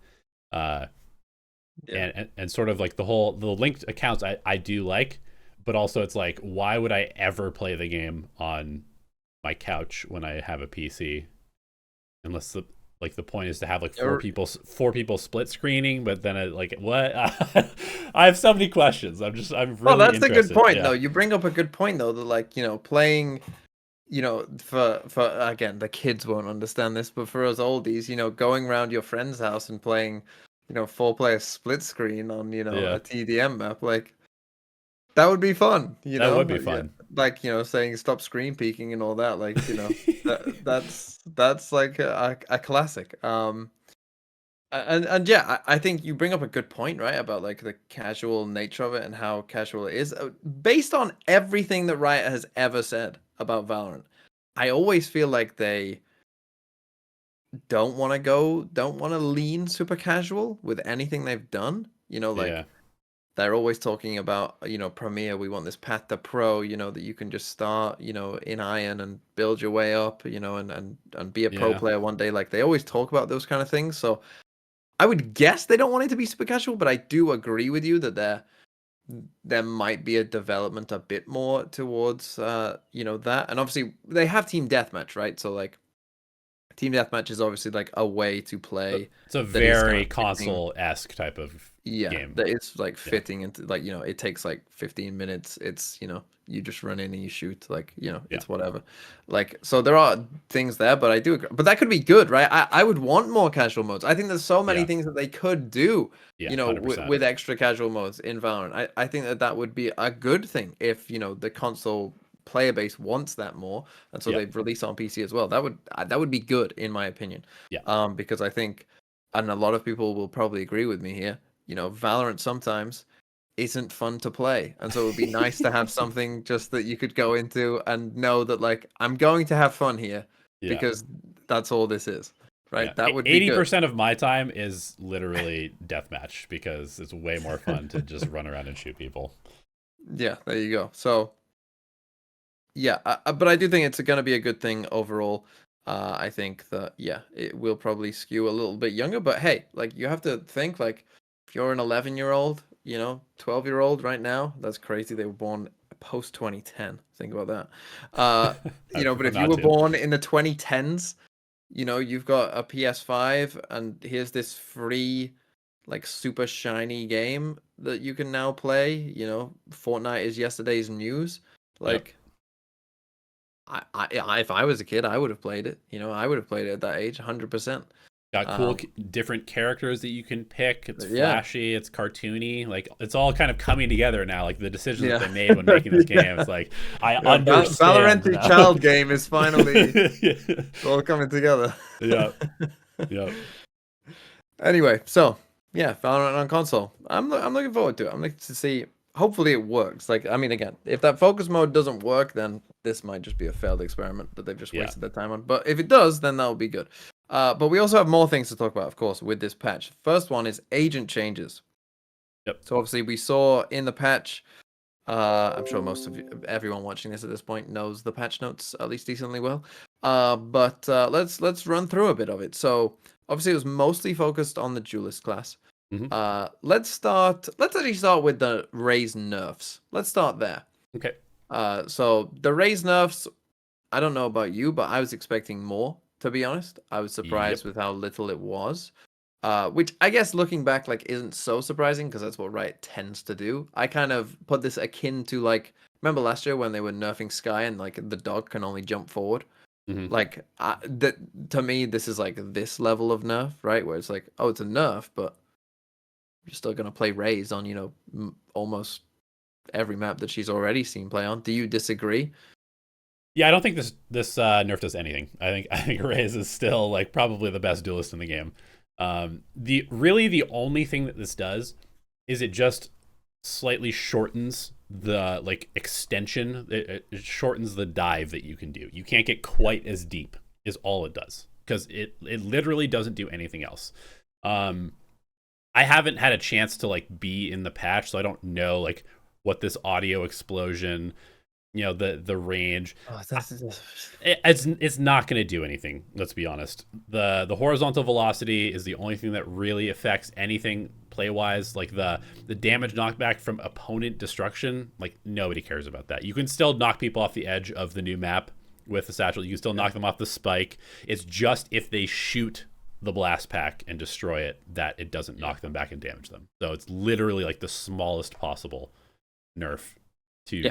And sort of like the linked accounts I do like, but also it's like, why would I ever play the game on my couch when I have a PC? Unless the point is to have like four people split screening, but then like what? I have so many questions. I'm really that's interested. a good point though. You bring up a good point though, that like, playing, for again, the kids won't understand this, but for us oldies, going around your friend's house and playing 4-player split screen on a TDM map, like that would be fun. That would be fun. Like saying stop screen peeking and all that, like that's like a classic. And yeah, I think you bring up a good point, right, about like the casual nature of it and how casual it is. Based on everything that Riot has ever said about Valorant, I always feel like they don't want to lean super casual with anything they've done. They're always talking about, Premier, we want this path to pro, that you can just start, in Iron and build your way up, and be a pro player one day. Like they always talk about those kind of things. So I would guess they don't want it to be super casual, but I do agree with you that there might be a development a bit more towards, that. And obviously they have team deathmatch, right? So like team deathmatch is obviously like a way to play. It's a very console-esque type of game. That is like fitting into like, it takes like 15 minutes. It's, you just run in and you shoot, like, it's whatever. Like, so there are things there, but I do agree. But that could be good, right? I would want more casual modes. I think there's so many things that they could do, with extra casual modes in Valorant. I think that would be a good thing if, the console player base wants that more, and so they've released on PC as well. That would be good in my opinion. Because I think, and a lot of people will probably agree with me here, Valorant sometimes isn't fun to play, and so it would be nice to have something just that you could go into and know that like I'm going to have fun here because that's all this is, right? That would be 80% of my time is literally deathmatch because it's way more fun to just run around and shoot people. Yeah, there you go. So yeah, but I do think it's going to be a good thing overall. I think that, it will probably skew a little bit younger, but hey, like you have to think like if you're an 11-year-old, 12-year-old right now, that's crazy. They were born post 2010. Think about that. But if you were born in the 2010s, you've got a PS5 and here's this free, like super shiny game that you can now play. Fortnite is yesterday's news. Like, if I was a kid, I would have played it. I would have played it at that age, 100%. Got cool different characters that you can pick. It's flashy, it's cartoony. Like it's all kind of coming together now. Like the decisions that they made when making this game. It's like I understand. Valorant child game is finally all coming together. Yeah. Anyway, so Valorant on console. I'm looking forward to it. I'm looking to see. Hopefully it works. Like, I mean, again, if that focus mode doesn't work, then this might just be a failed experiment that they've just wasted their time on. But if it does, then that'll be good. But we also have more things to talk about, of course, with this patch. First one is agent changes. So obviously we saw in the patch, I'm sure everyone watching this at this point knows the patch notes at least decently well. But let's run through a bit of it. So obviously it was mostly focused on the duelist class. Let's actually start with the Raze nerfs. Let's start there. Okay. So the Raze nerfs, I don't know about you, but I was expecting more, to be honest. I was surprised with how little it was. Which I guess looking back, like, isn't so surprising because that's what Riot tends to do. I kind of put this akin to, like, remember last year when they were nerfing Sky and like the dog can only jump forward? Like, to me, this is like this level of nerf, right? Where it's like, oh, it's a nerf, but you're still gonna play Raze on, almost every map that she's already seen play on. Do you disagree? Yeah, I don't think this nerf does anything. I think Raze is still like probably the best duelist in the game. The only thing that this does is it just slightly shortens the like extension. It shortens the dive that you can do. You can't get quite as deep is all it does, because it literally doesn't do anything else. I haven't had a chance to like be in the patch, so I don't know like what this audio explosion, the range. Oh, It's not going to do anything. Let's be honest. The horizontal velocity is the only thing that really affects anything play wise. Like the damage knockback from opponent destruction, like nobody cares about that. You can still knock people off the edge of the new map with the satchel. You can still knock them off the spike. It's just if they shoot the blast pack and destroy it that it doesn't knock them back and damage them. So it's literally like the smallest possible nerf to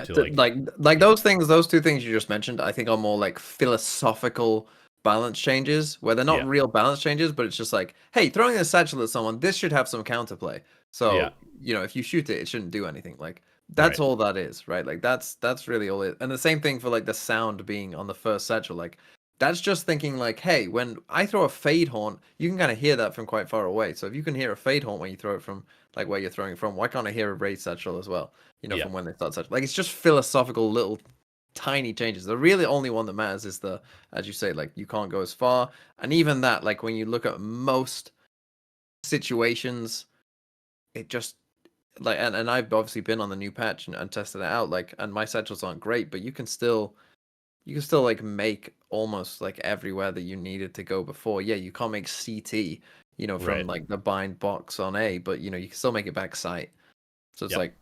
like those things, those two things you just mentioned, I think are more like philosophical balance changes, where they're not real balance changes, but it's just like, hey, throwing a satchel at someone, this should have some counterplay. So if you shoot it, it shouldn't do anything. Like that's all that is, right? Like that's really all it. And the same thing for like the sound being on the first satchel, like that's just thinking like, hey, when I throw a fade haunt, you can kind of hear that from quite far away. So if you can hear a fade haunt when you throw it from like where you're throwing it from, why can't I hear a Raze satchel as well? From when they start satchel. Like it's just philosophical little tiny changes. The really only one that matters is the, as you say, like you can't go as far. And even that, like when you look at most situations, it just like and I've obviously been on the new patch and tested it out, like, and my satchels aren't great, but you can still like make almost like everywhere that you needed to go before. Yeah, you can't make CT, from like the bind box on A, but you can still make it back sight. So it's like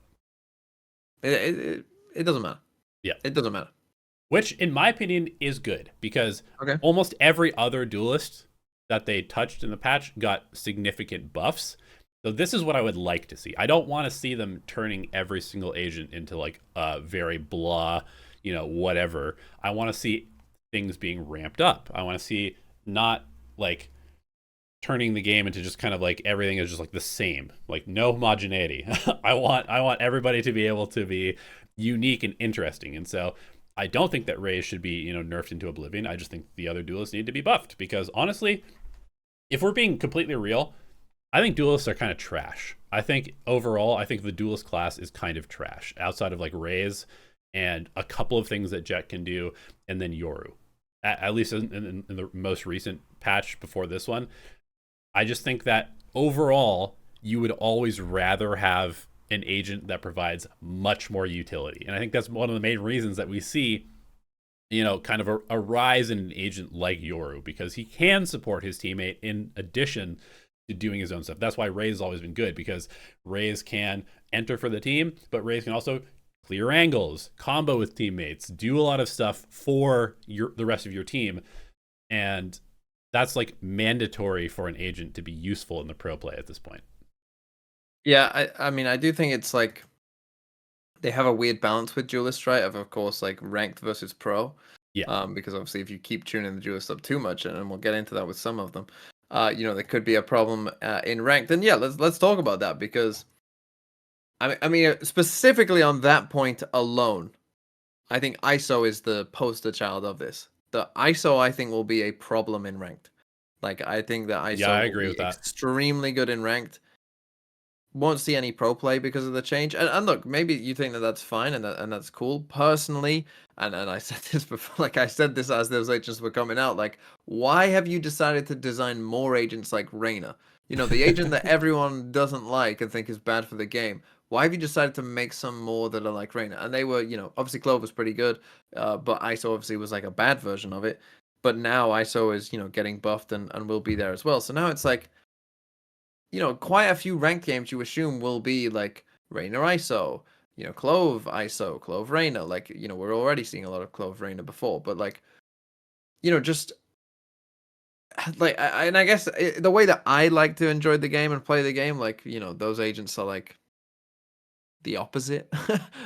it doesn't matter. Yeah. It doesn't matter. Which in my opinion is good, because almost every other duelist that they touched in the patch got significant buffs. So this is what I would like to see. I don't want to see them turning every single agent into like a very blah, whatever. I want to see things being ramped up. I want to see not like turning the game into just kind of like everything is just like the same, like no homogeneity. I want everybody to be able to be unique and interesting. And so I don't think that Raze should be, nerfed into oblivion. I just think the other duelists need to be buffed, because honestly, if we're being completely real, I think duelists are kind of trash. I think overall, I think the duelist class is kind of trash outside of like Raze and a couple of things that Jet can do, and then Yoru. At least in the most recent patch before this one. I just think that overall, you would always rather have an agent that provides much more utility. And I think that's one of the main reasons that we see, kind of a rise in an agent like Yoru, because he can support his teammate in addition to doing his own stuff. That's why Raze has always been good, because Raze can enter for the team, but Raze can also clear angles, combo with teammates, do a lot of stuff for the rest of your team. And that's like mandatory for an agent to be useful in the pro play at this point. Yeah, I mean, I do think it's like they have a weird balance with duelists, right? Of course, like ranked versus pro. Yeah. Because obviously, if you keep tuning the duelists up too much, and we'll get into that with some of them, there could be a problem in ranked. And yeah, let's talk about that, because I mean, specifically on that point alone, I think ISO is the poster child of this. The ISO, I think, will be a problem in ranked. Like, I think that ISO I agree with that. Extremely good in ranked. Won't see any pro play because of the change. And look, maybe you think that that's fine and that's cool. Personally, and I said this before, like I said this as those agents were coming out, like, why have you decided to design more agents like Reyna? The agent that everyone doesn't like and think is bad for the game. Why have you decided to make some more that are like Reyna? And they were, obviously Clove was pretty good, but ISO obviously was like a bad version of it. But now ISO is, getting buffed and will be there as well. So now it's like, quite a few ranked games you assume will be like Reyna ISO, Clove ISO, Clove Reyna. Like, we're already seeing a lot of Clove Reyna before, but like, just like, and I guess the way that I like to enjoy the game and play the game, like, those agents are like the opposite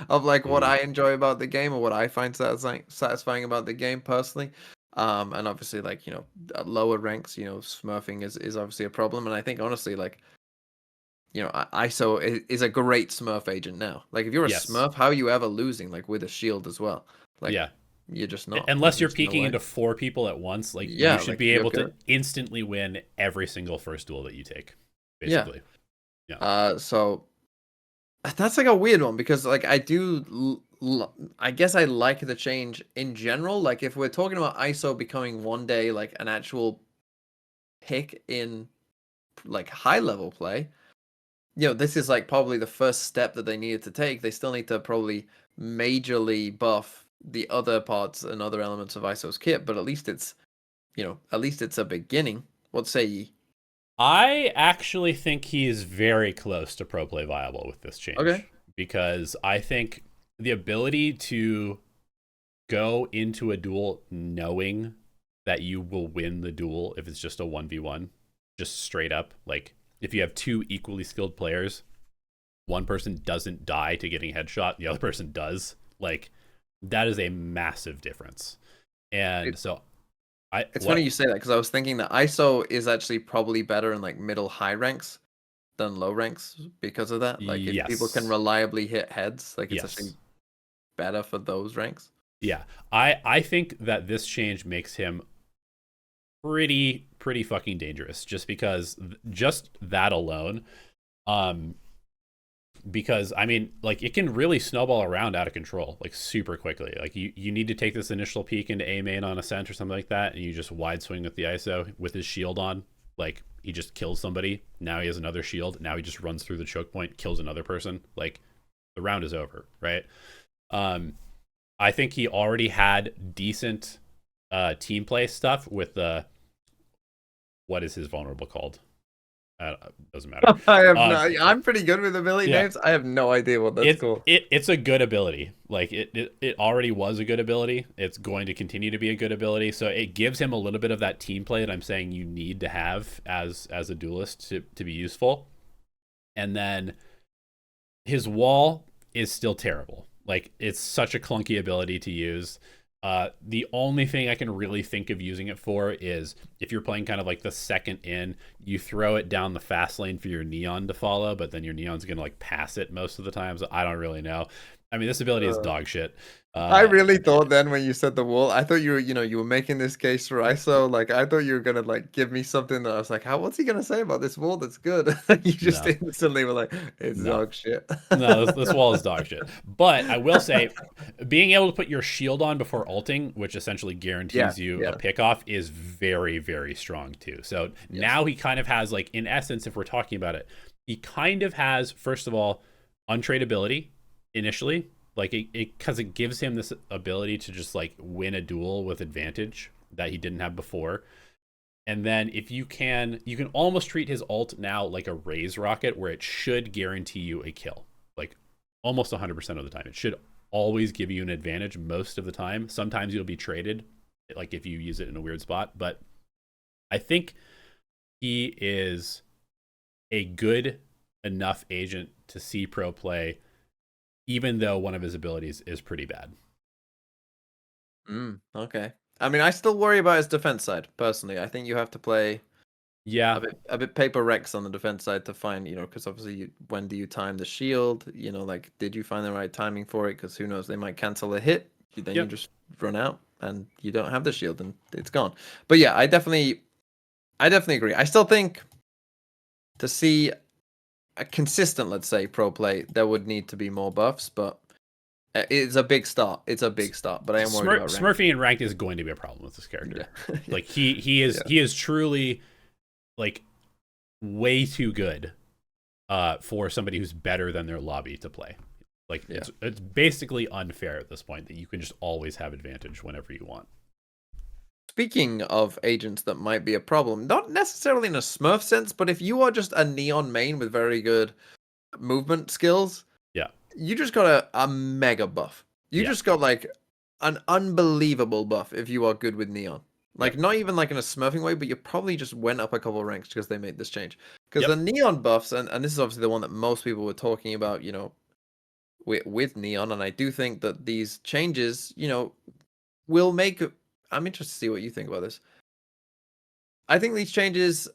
of like what I enjoy about the game or what I find satisfying about the game personally. And obviously, like, at lower ranks, smurfing is obviously a problem. And I think honestly, like, ISO is a great smurf agent now. Like, if you're a smurf, how are you ever losing, like, with a shield as well? Like, you're just not. Unless you're There's no peeking way. into 4 people at once, like Yeah, you should like be you're able to good. instantly win every single first duel that you take, Yeah. basically. So that's like a weird one because like I guess I like the change in general. Like if we're talking about ISO becoming one day like an actual pick in like high level play, this is like probably the first step that they needed to take. They still need to probably majorly buff the other parts and other elements of ISO's kit, but at least it's a beginning. What say ye? I actually think he is very close to pro play viable with this change. Okay. Because I think the ability to go into a duel knowing that you will win the duel if it's just a 1v1, just straight up, like if you have 2 equally skilled players, one person doesn't die to getting headshot, the other person does, like that is a massive difference. And so it's funny you say that because I was thinking that ISO is actually probably better in like middle high ranks than low ranks because of that. Like if people can reliably hit heads, like it's actually better for those ranks. Yeah. I think that this change makes him pretty fucking dangerous just because just that alone. Because I mean, like it can really snowball around out of control, like super quickly. Like you need to take this initial peek into A main on Acend or something like that, and you just wide swing with the ISO with his shield on. Like he just kills somebody. Now he has another shield. Now he just runs through the choke point, kills another person. Like the round is over, right? I think he already had decent team play stuff with the what is his vulnerable called? Doesn't matter. I'm pretty good with ability names. I have no idea what that's called. It's a good ability. Like it already was a good ability. It's going to continue to be a good ability. So it gives him a little bit of that team play that I'm saying you need to have as a duelist to be useful. And then his wall is still terrible. Like it's such a clunky ability to use. The only thing I can really think of using it for is if you're playing kind of like the second in, you throw it down the fast lane for your Neon to follow, but then your Neon's gonna like pass it most of the time. So I don't really know. I mean, this ability is dog shit. I really thought then when you said the wall, I thought you were making this case for ISO. Like I thought you were gonna like give me something that I was like, what's he gonna say about this wall that's good? You just instantly were like, it's dog shit. No, this wall is dog shit. But I will say, being able to put your shield on before ulting, which essentially guarantees you a pickoff, is very, very strong too. So now he kind of has, like, in essence, if we're talking about it, he kind of has, first of all, untradeability initially. Like, because it gives him this ability to just, like, win a duel with advantage that he didn't have before. And then if you can almost treat his ult now like a Raze rocket where it should guarantee you a kill. Like almost 100% of the time. It should always give you an advantage most of the time. Sometimes you'll be traded, like if you use it in a weird spot. But I think he is a good enough agent to see pro play, even though one of his abilities is pretty bad. Okay. I mean, I still worry about his defense side, personally. I think you have to play a bit paper Rex on the defense side to find, because obviously when do you time the shield? Like, did you find the right timing for it? Because who knows, they might cancel a hit. Then you just run out and you don't have the shield and it's gone. But yeah, I definitely agree. I still think to see a consistent, let's say, pro play, there would need to be more buffs, but it's a big start. It's a big start, but I am worried about ranked. Smurfing in ranked is going to be a problem with this character. Yeah. Like he is truly like way too good for somebody who's better than their lobby to play. Like it's basically unfair at this point that you can just always have advantage whenever you want. Speaking of agents that might be a problem, not necessarily in a Smurf sense, but if you are just a Neon main with very good movement skills, you just got a mega buff. You just got like an unbelievable buff if you are good with Neon. Like not even like in a smurfing way, but you probably just went up a couple of ranks because they made this change. Because the Neon buffs, and this is obviously the one that most people were talking about, with Neon, and I do think that these changes, will make. I'm interested to see what you think about this. I think these changes,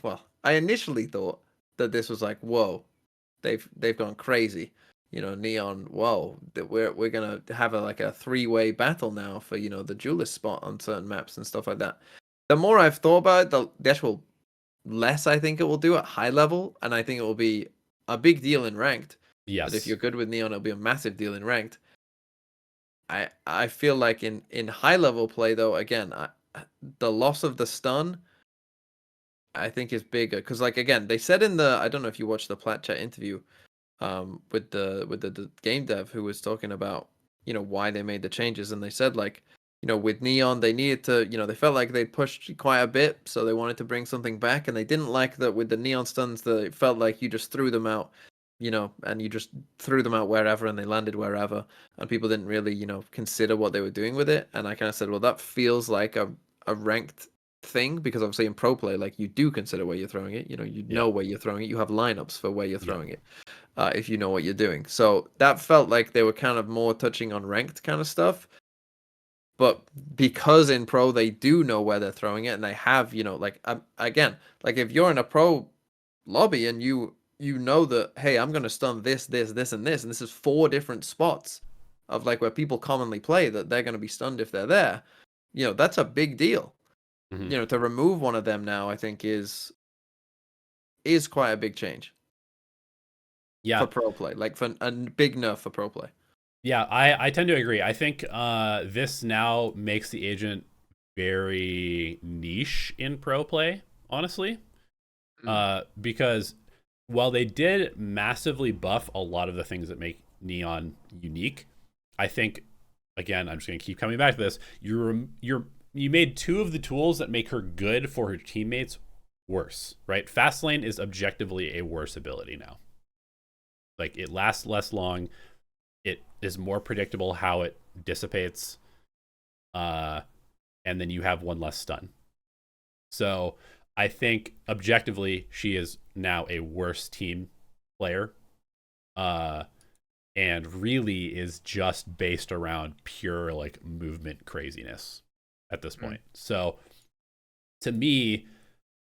well, I initially thought that this was like, whoa, they've gone crazy. Neon, whoa, that we're gonna have a 3-way battle now for the duelist spot on certain maps and stuff like that. The more I've thought about it, the actual less I think it will do at high level, and I think it will be a big deal in ranked. But if Yes. you're good with Neon, it'll be a massive deal in ranked. I feel like in high level play though, again, the loss of the stun I think is bigger because again they said in the, I don't know if you watched the Plat Chat interview with the game dev who was talking about why they made the changes, and they said with Neon they needed to, they felt like they'd pushed quite a bit, so they wanted to bring something back, and they didn't like that with the Neon stuns that it felt like you just threw them out, and you just threw them out wherever and they landed wherever, and people didn't really consider what they were doing with it. And I kind of said, well, that feels like a ranked thing, because obviously in pro play you do consider where you're throwing it, you know where you're throwing it, you have lineups for where you're throwing it, if you know what you're doing. So that felt like they were kind of more touching on ranked kind of stuff. But because in pro they do know where they're throwing it, and they have, again, if you're in a pro lobby and you know that, hey, I'm going to stun this, and this, and this is 4 different spots of where people commonly play that they're going to be stunned if they're there, that's a big deal. Mm-hmm. To remove one of them now, I think is quite a big change. Yeah. For pro play, for a big nerf for pro play. Yeah, I tend to agree. I think this now makes the agent very niche in pro play, honestly. Because while they did massively buff a lot of the things that make Neon unique, I think, again, I'm just going to keep coming back to this. You made 2 of the tools that make her good for her teammates worse, right? Fast lane is objectively a worse ability now. It lasts less long. It is more predictable how it dissipates. And then you have 1 less stun. So I think objectively she is now a worse team player. And really is just based around pure movement craziness at this point. So to me,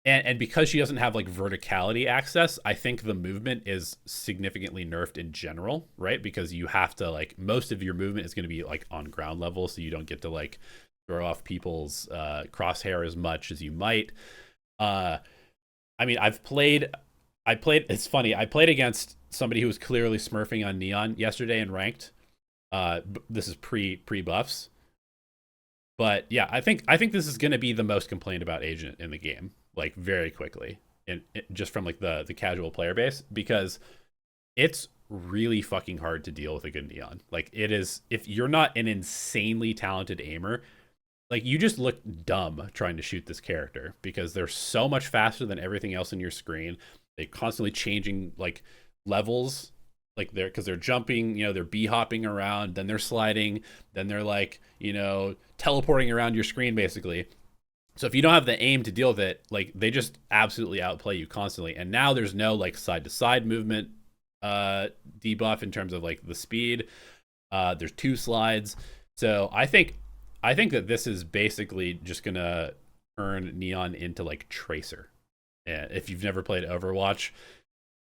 and because she doesn't have verticality access, I think the movement is significantly nerfed in general, right? Because you have to most of your movement is going to be on ground level, so you don't get to throw off people's crosshair as much as you might. I mean, it's funny, I played against somebody who was clearly smurfing on Neon yesterday and ranked. This is pre buffs. But yeah, I think this is going to be the most complained about agent in the game, very quickly, and just from the casual player base, because it's really fucking hard to deal with a good Neon. It is, if you're not an insanely talented aimer, you just look dumb trying to shoot this character, because they're so much faster than everything else in your screen. They constantly changing levels, because they're jumping, they're b-hopping around, then they're sliding, then they're teleporting around your screen basically. So if you don't have the aim to deal with it, they just absolutely outplay you constantly. And now there's no side to side movement debuff in terms of the speed. There's 2 slides. So I think that this is basically just gonna turn Neon into Tracer. And if you've never played Overwatch,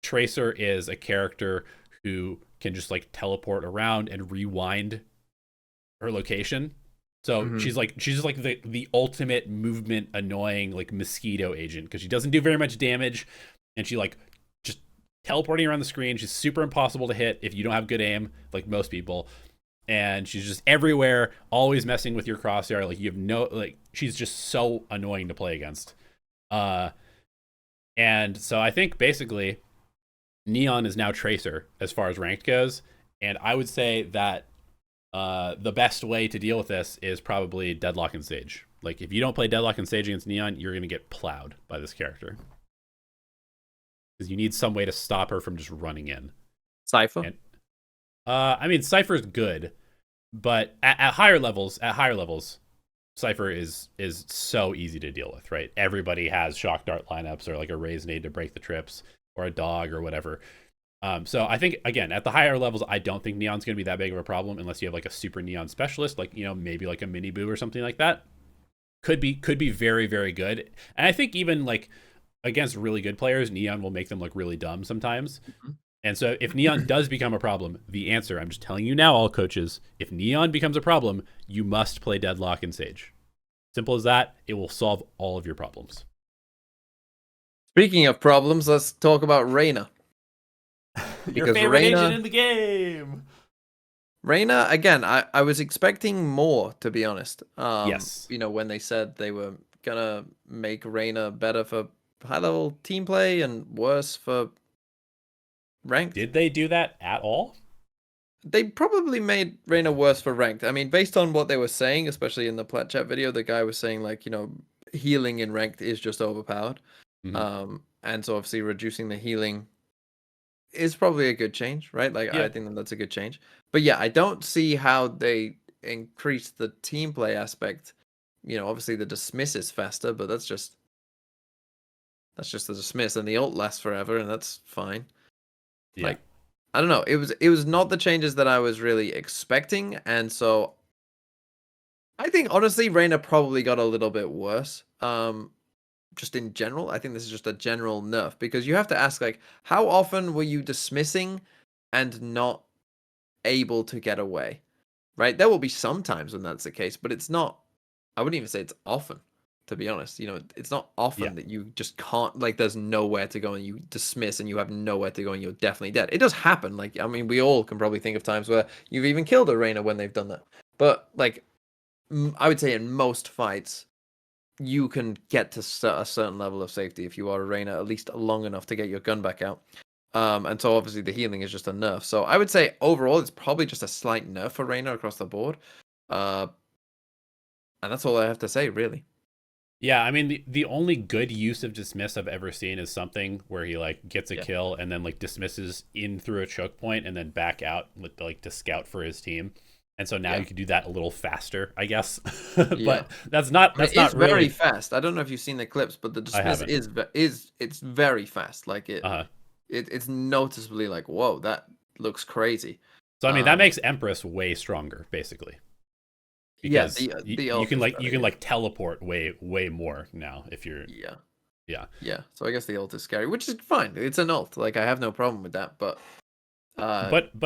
Tracer is a character who can just teleport around and rewind her location. So she's just the ultimate movement annoying mosquito agent, because she doesn't do very much damage, and she just teleporting around the screen. She's super impossible to hit if you don't have good aim, most people. And she's just everywhere, always messing with your crosshair. You have no she's just so annoying to play against. And so I think basically Neon is now Tracer as far as ranked goes, and I would say that the best way to deal with this is probably Deadlock and Sage. If you don't play Deadlock and Sage against Neon, you're going to get plowed by this character, because you need some way to stop her from just running in. Cypher? And, I mean, Cypher's good, but at higher levels, Cypher is so easy to deal with, right? Everybody has shock dart lineups, or a Raze nade to break the trips, or a dog, or whatever. So I think, again, at the higher levels, I don't think Neon's going to be that big of a problem, unless you have a super Neon specialist, maybe a mini boo or something like that. Could be very, very good. And I think even against really good players, Neon will make them look really dumb sometimes. And so if Neon does become a problem, the answer, I'm just telling you now, all coaches, if Neon becomes a problem, you must play Deadlock and Sage. Simple as that. It will solve all of your problems. Speaking of problems, let's talk about Reyna. Your favorite agent in the game. Reyna, again, I was expecting more, to be honest. Yes. You know, when they said they were gonna make Reyna better for high-level team play and worse for ranked. Did they do that at all? They probably made Reyna worse for ranked. I mean, based on what they were saying, especially in the Plat Chat video, the guy was saying, like, you know, healing in ranked is just overpowered. And so obviously reducing the healing is probably a good change, right? Like, I think that's a good change. But yeah, I don't see how they increase the team play aspect. You know, obviously the dismiss is faster, but that's just the dismiss, and the ult lasts forever, and that's fine. Yeah. Like, I don't know. It was not the changes that I was really expecting, and so I think honestly, Reyna probably got a little bit worse. Just in general, I think this is just a general nerf, because you have to ask, like, how often were you dismissing and not able to get away? Right? There will be some times when that's the case, but it's not. I wouldn't even say it's often, to be honest. You know, it's not often that you just can't, like, there's nowhere to go and you dismiss and you have nowhere to go and you're definitely dead. It does happen. Like, I mean, we all can probably think of times where you've even killed a Reyna when they've done that. But, like, I would say in most fights, you can get to a certain level of safety if you are a Reyna, at least long enough to get your gun back out. And so obviously the healing is just a nerf. So I would say overall it's probably just a slight nerf for Reyna across the board. And that's all I have to say, really. Yeah, I mean, the only good use of dismiss I've ever seen is something where he, like, gets a kill and then, like, dismisses in through a choke point and then back out, like, to scout for his team. And so now you can do that a little faster, I guess. But that's not it's really very fast. I don't know if you've seen the clips, but the dismiss it's very fast. Like, it's noticeably like, whoa, that looks crazy. So I mean, that makes Empress way stronger, basically. Because you can like teleport way more now if you're So I guess the ult is scary, which is fine. It's an ult. Like, I have no problem with that, but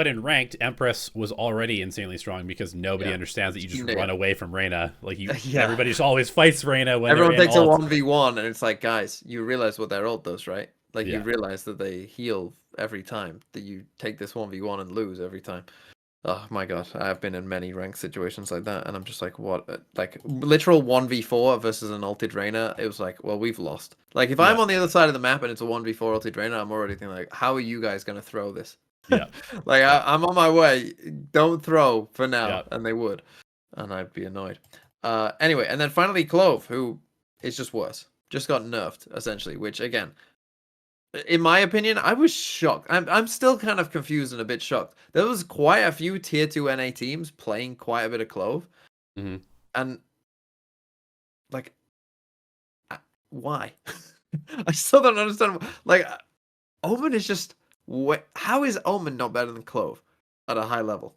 in ranked, Empress was already insanely strong because nobody understands that you just run away from Reyna. Like, everybody just always fights Reyna when everyone takes a 1v1, and it's like, guys, you realize what their ult does, right? Like, you realize that they heal every time, that you take this 1v1 and lose every time. Oh my god, I've been in many ranked situations like that, and I'm just like, what? Like, literal 1v4 versus an ulted Reyna, it was like, well, we've lost. Like, if I'm on the other side of the map and it's a 1v4 ulted Reyna, I'm already thinking, like, how are you guys going to throw this? Yeah. Like, I'm on my way. Don't throw for now. And they would. And I'd be annoyed. Anyway, and then finally Clove, who is just worse. Just got nerfed, essentially, which, again, in my opinion, I was shocked. I'm still kind of confused and a bit shocked. There was quite a few tier 2 NA teams playing quite a bit of Clove. And, like, why? I still don't understand. Like, Omen is just... how is Omen not better than Clove at a high level?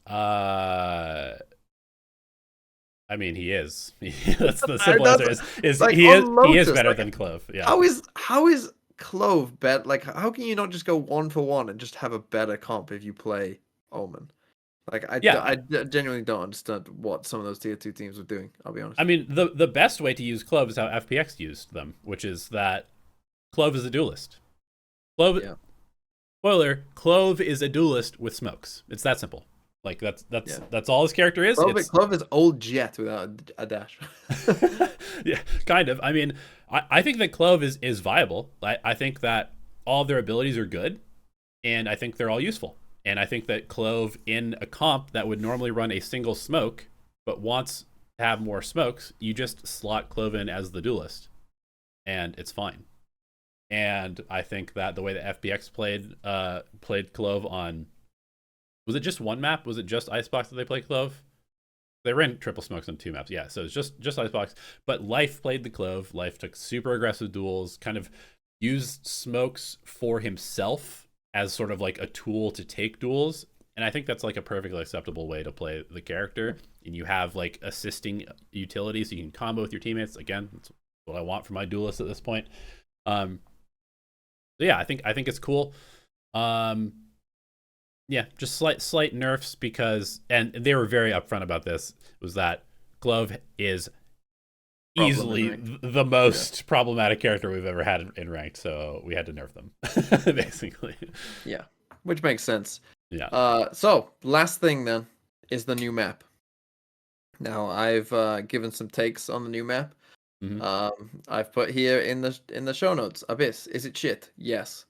I mean, he is. That's the simple answer. Is like, he is better than Clove. Yeah. How is Clove better? Like, how can you not just go 1-for-1 and just have a better comp if you play Omen? Like, I genuinely don't understand what some of those tier 2 teams were doing. I'll be honest. I mean, the best way to use Clove is how FPX used them, which is that Clove is a duelist. Clove, spoiler, Clove is a duelist with smokes. It's that simple. Like, that's all his character is. Clove is old Jet without a dash. Yeah, kind of. I mean, I think that Clove is viable. I think that all of their abilities are good, and I think they're all useful. And I think that Clove in a comp that would normally run a single smoke, but wants to have more smokes, you just slot Clove in as the duelist, and it's fine. And I think that the way that FPX played Clove on... Was it just one map? Was it just Icebox that they played Clove? They ran triple smokes on 2 maps. Yeah, so it's just Icebox. But Life played the Clove. Life took super aggressive duels, kind of used smokes for himself as sort of like a tool to take duels. And I think that's like a perfectly acceptable way to play the character. And you have like assisting utility so you can combo with your teammates. Again, that's what I want for my duelist at this point. yeah, I think it's cool. Yeah, just slight nerfs because, and they were very upfront about this, was that Clove is easily the most problematic character we've ever had in ranked, so we had to nerf them, basically. Yeah, which makes sense. Yeah. So last thing then is the new map. Now I've given some takes on the new map. I've put here in the show notes. Abyss, is it shit? Yes.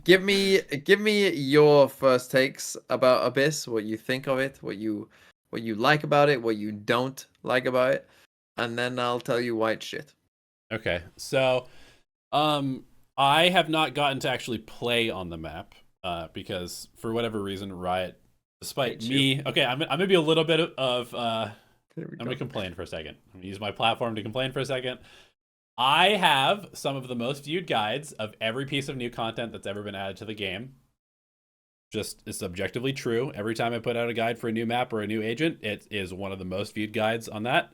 Give me your first takes about Abyss, what you think of it, what you like about it, what you don't like about it, and then I'll tell you why it's shit. Okay. So, I have not gotten to actually play on the map, because for whatever reason, Riot, despite me, okay, I'm gonna be a little bit of I'm gonna complain for a second. I'm gonna use my platform to complain for a second. I have some of the most viewed guides of every piece of new content that's ever been added to the game. Just, it's objectively true. Every time I put out a guide for a new map or a new agent, it is one of the most viewed guides on that.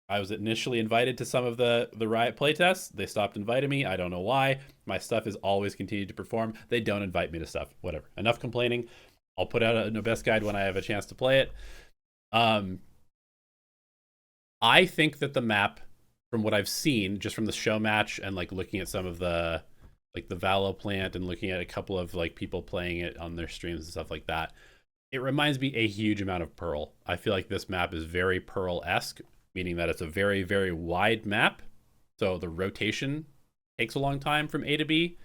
I was initially invited to some of the Riot playtests. They stopped inviting me. I don't know why. My stuff has always continued to perform. They don't invite me to stuff. Whatever. Enough complaining. I'll put out a best guide when I have a chance to play it. I think that the map, from what I've seen, just from the show match and like looking at some of the like the Valo plant and looking at a couple of like people playing it on their streams and stuff like that, it reminds me a huge amount of Pearl. I feel like this map is very Pearl-esque, meaning that it's a very, very wide map. So the rotation takes a long time from A to B,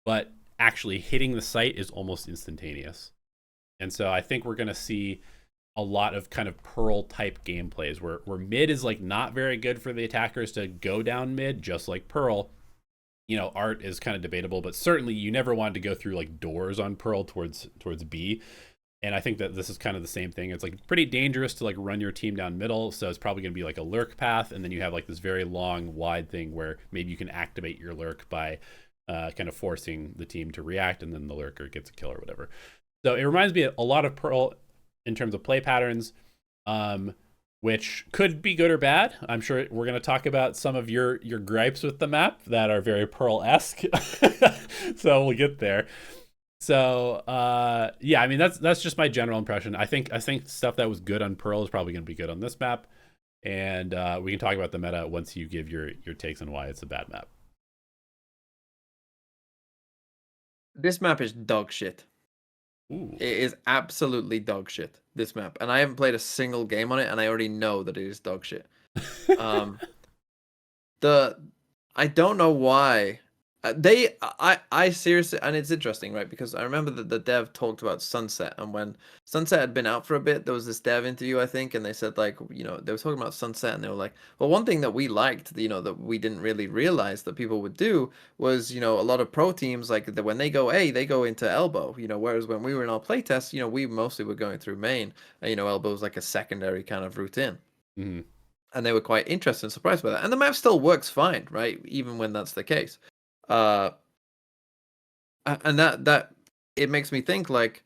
but actually hitting the site is almost instantaneous. And so I think we're going to see a lot of kind of Pearl type gameplays where mid is like not very good for the attackers to go down mid, just like Pearl. You know, art is kind of debatable, but certainly you never wanted to go through like doors on Pearl towards B. And I think that this is kind of the same thing. It's like pretty dangerous to like run your team down middle. So it's probably going to be like a lurk path. And then you have like this very long, wide thing where maybe you can activate your lurk by kind of forcing the team to react. And then the lurker gets a kill or whatever. So it reminds me a lot of Pearl in terms of play patterns, which could be good or bad. I'm sure we're going to talk about some of your gripes with the map that are very Pearl-esque. So we'll get there. So yeah, I mean that's just my general impression. I think stuff that was good on Pearl is probably going to be good on this map, and we can talk about the meta once you give your takes on why it's a bad map. This map is dog shit. Ooh. It is absolutely dog shit, this map, and I haven't played a single game on it, and I already know that it is dog shit. I don't know why. I seriously, and it's interesting, right? Because I remember that the dev talked about Sunset, and when Sunset had been out for a bit, there was this dev interview, I think, and they said like, you know, they were talking about Sunset, and they were like, well, one thing that we liked, you know, that we didn't really realize that people would do was, you know, a lot of pro teams like that when they go A, they go into elbow, you know, whereas when we were in our playtest, you know, we mostly were going through main, and you know, elbow was like a secondary kind of route in. Mm-hmm. And they were quite interested and surprised by that. And the map still works fine, right? Even when that's the case. And that it makes me think like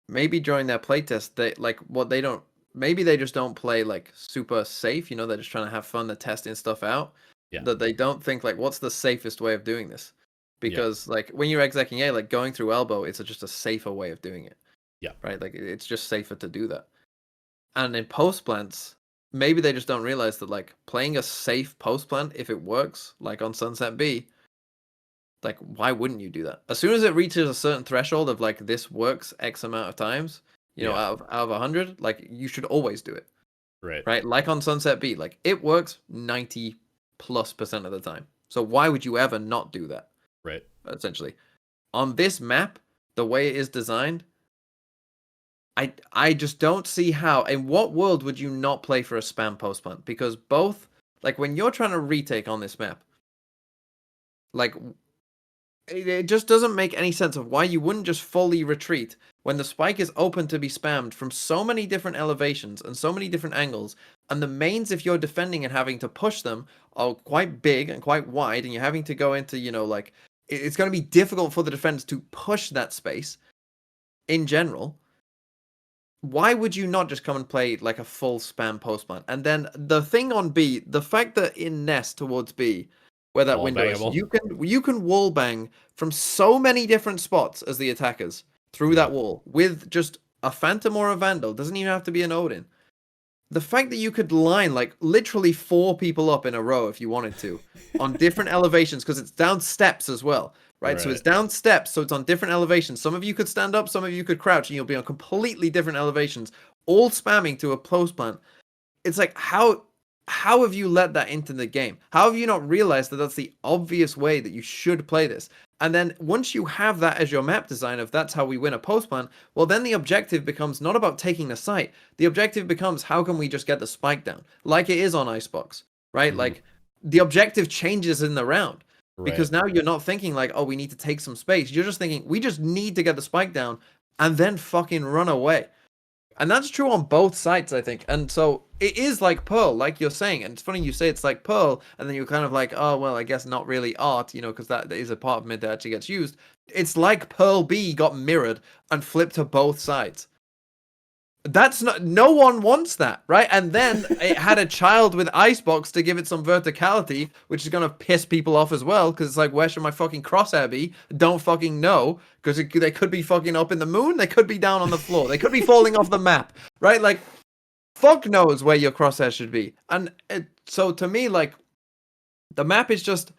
maybe during their playtest they like what they don't maybe they just don't play like super safe, you know, they're just trying to have fun, they're testing stuff out. Yeah. That they don't think like what's the safest way of doing this? Because like when you're execing A, like going through elbow, it's just a safer way of doing it. Yeah. Right? Like it's just safer to do that. And in post plants, maybe they just don't realize that like playing a safe post plant, if it works, like on Sunset B, like why wouldn't you do that? As soon as it reaches a certain threshold of like this works X amount of times, you know, out of 100, like you should always do it. Right? Like on Sunset B, like it works 90+% of the time. So why would you ever not do that? Right. Essentially. On this map, the way it is designed, I just don't see how. In what world would you not play for a spam post plant? Because both, like when you're trying to retake on this map, like it just doesn't make any sense of why you wouldn't just fully retreat when the spike is open to be spammed from so many different elevations and so many different angles, and the mains, if you're defending and having to push them, are quite big and quite wide, and you're having to go into, you know, like it's going to be difficult for the defenders to push that space in general. Why would you not just come and play like a full spam post plant? And then the thing on B, the fact that in nest towards B, where that Wall window is. bangable. You can wall bang from so many different spots as the attackers through that wall with just a Phantom or a Vandal. Doesn't even have to be an Odin. The fact that you could line like literally 4 people up in a row if you wanted to on different elevations, because it's down steps as well, right? So it's down steps, so it's on different elevations. Some of you could stand up, some of you could crouch, and you'll be on completely different elevations, all spamming to a post plant. It's like, how have you let that into the game? How have you not realized that that's the obvious way that you should play this? And then once you have that as your map design of that's how we win a post plant, well, then the objective becomes not about taking the site. The objective becomes, how can we just get the spike down? Like it is on Icebox, right? Like the objective changes in the round. Because now you're not thinking like, oh, we need to take some space. You're just thinking, we just need to get the spike down and then fucking run away. And that's true on both sides, I think. And so it is like Pearl, like you're saying. And it's funny you say it's like Pearl, and then you're kind of like, oh, well, I guess not really art, because that is a part of mid that actually gets used. It's like Pearl B got mirrored and flipped to both sides. That's not, no one wants that, right? And then it had a child with Icebox to give it some verticality, which is going to piss people off as well, because it's like, where should my fucking crosshair be? Don't fucking know, because they could be fucking up in the moon, they could be down on the floor, they could be falling off the map, right? Like, fuck knows where your crosshair should be. And so to me, like, the map is just,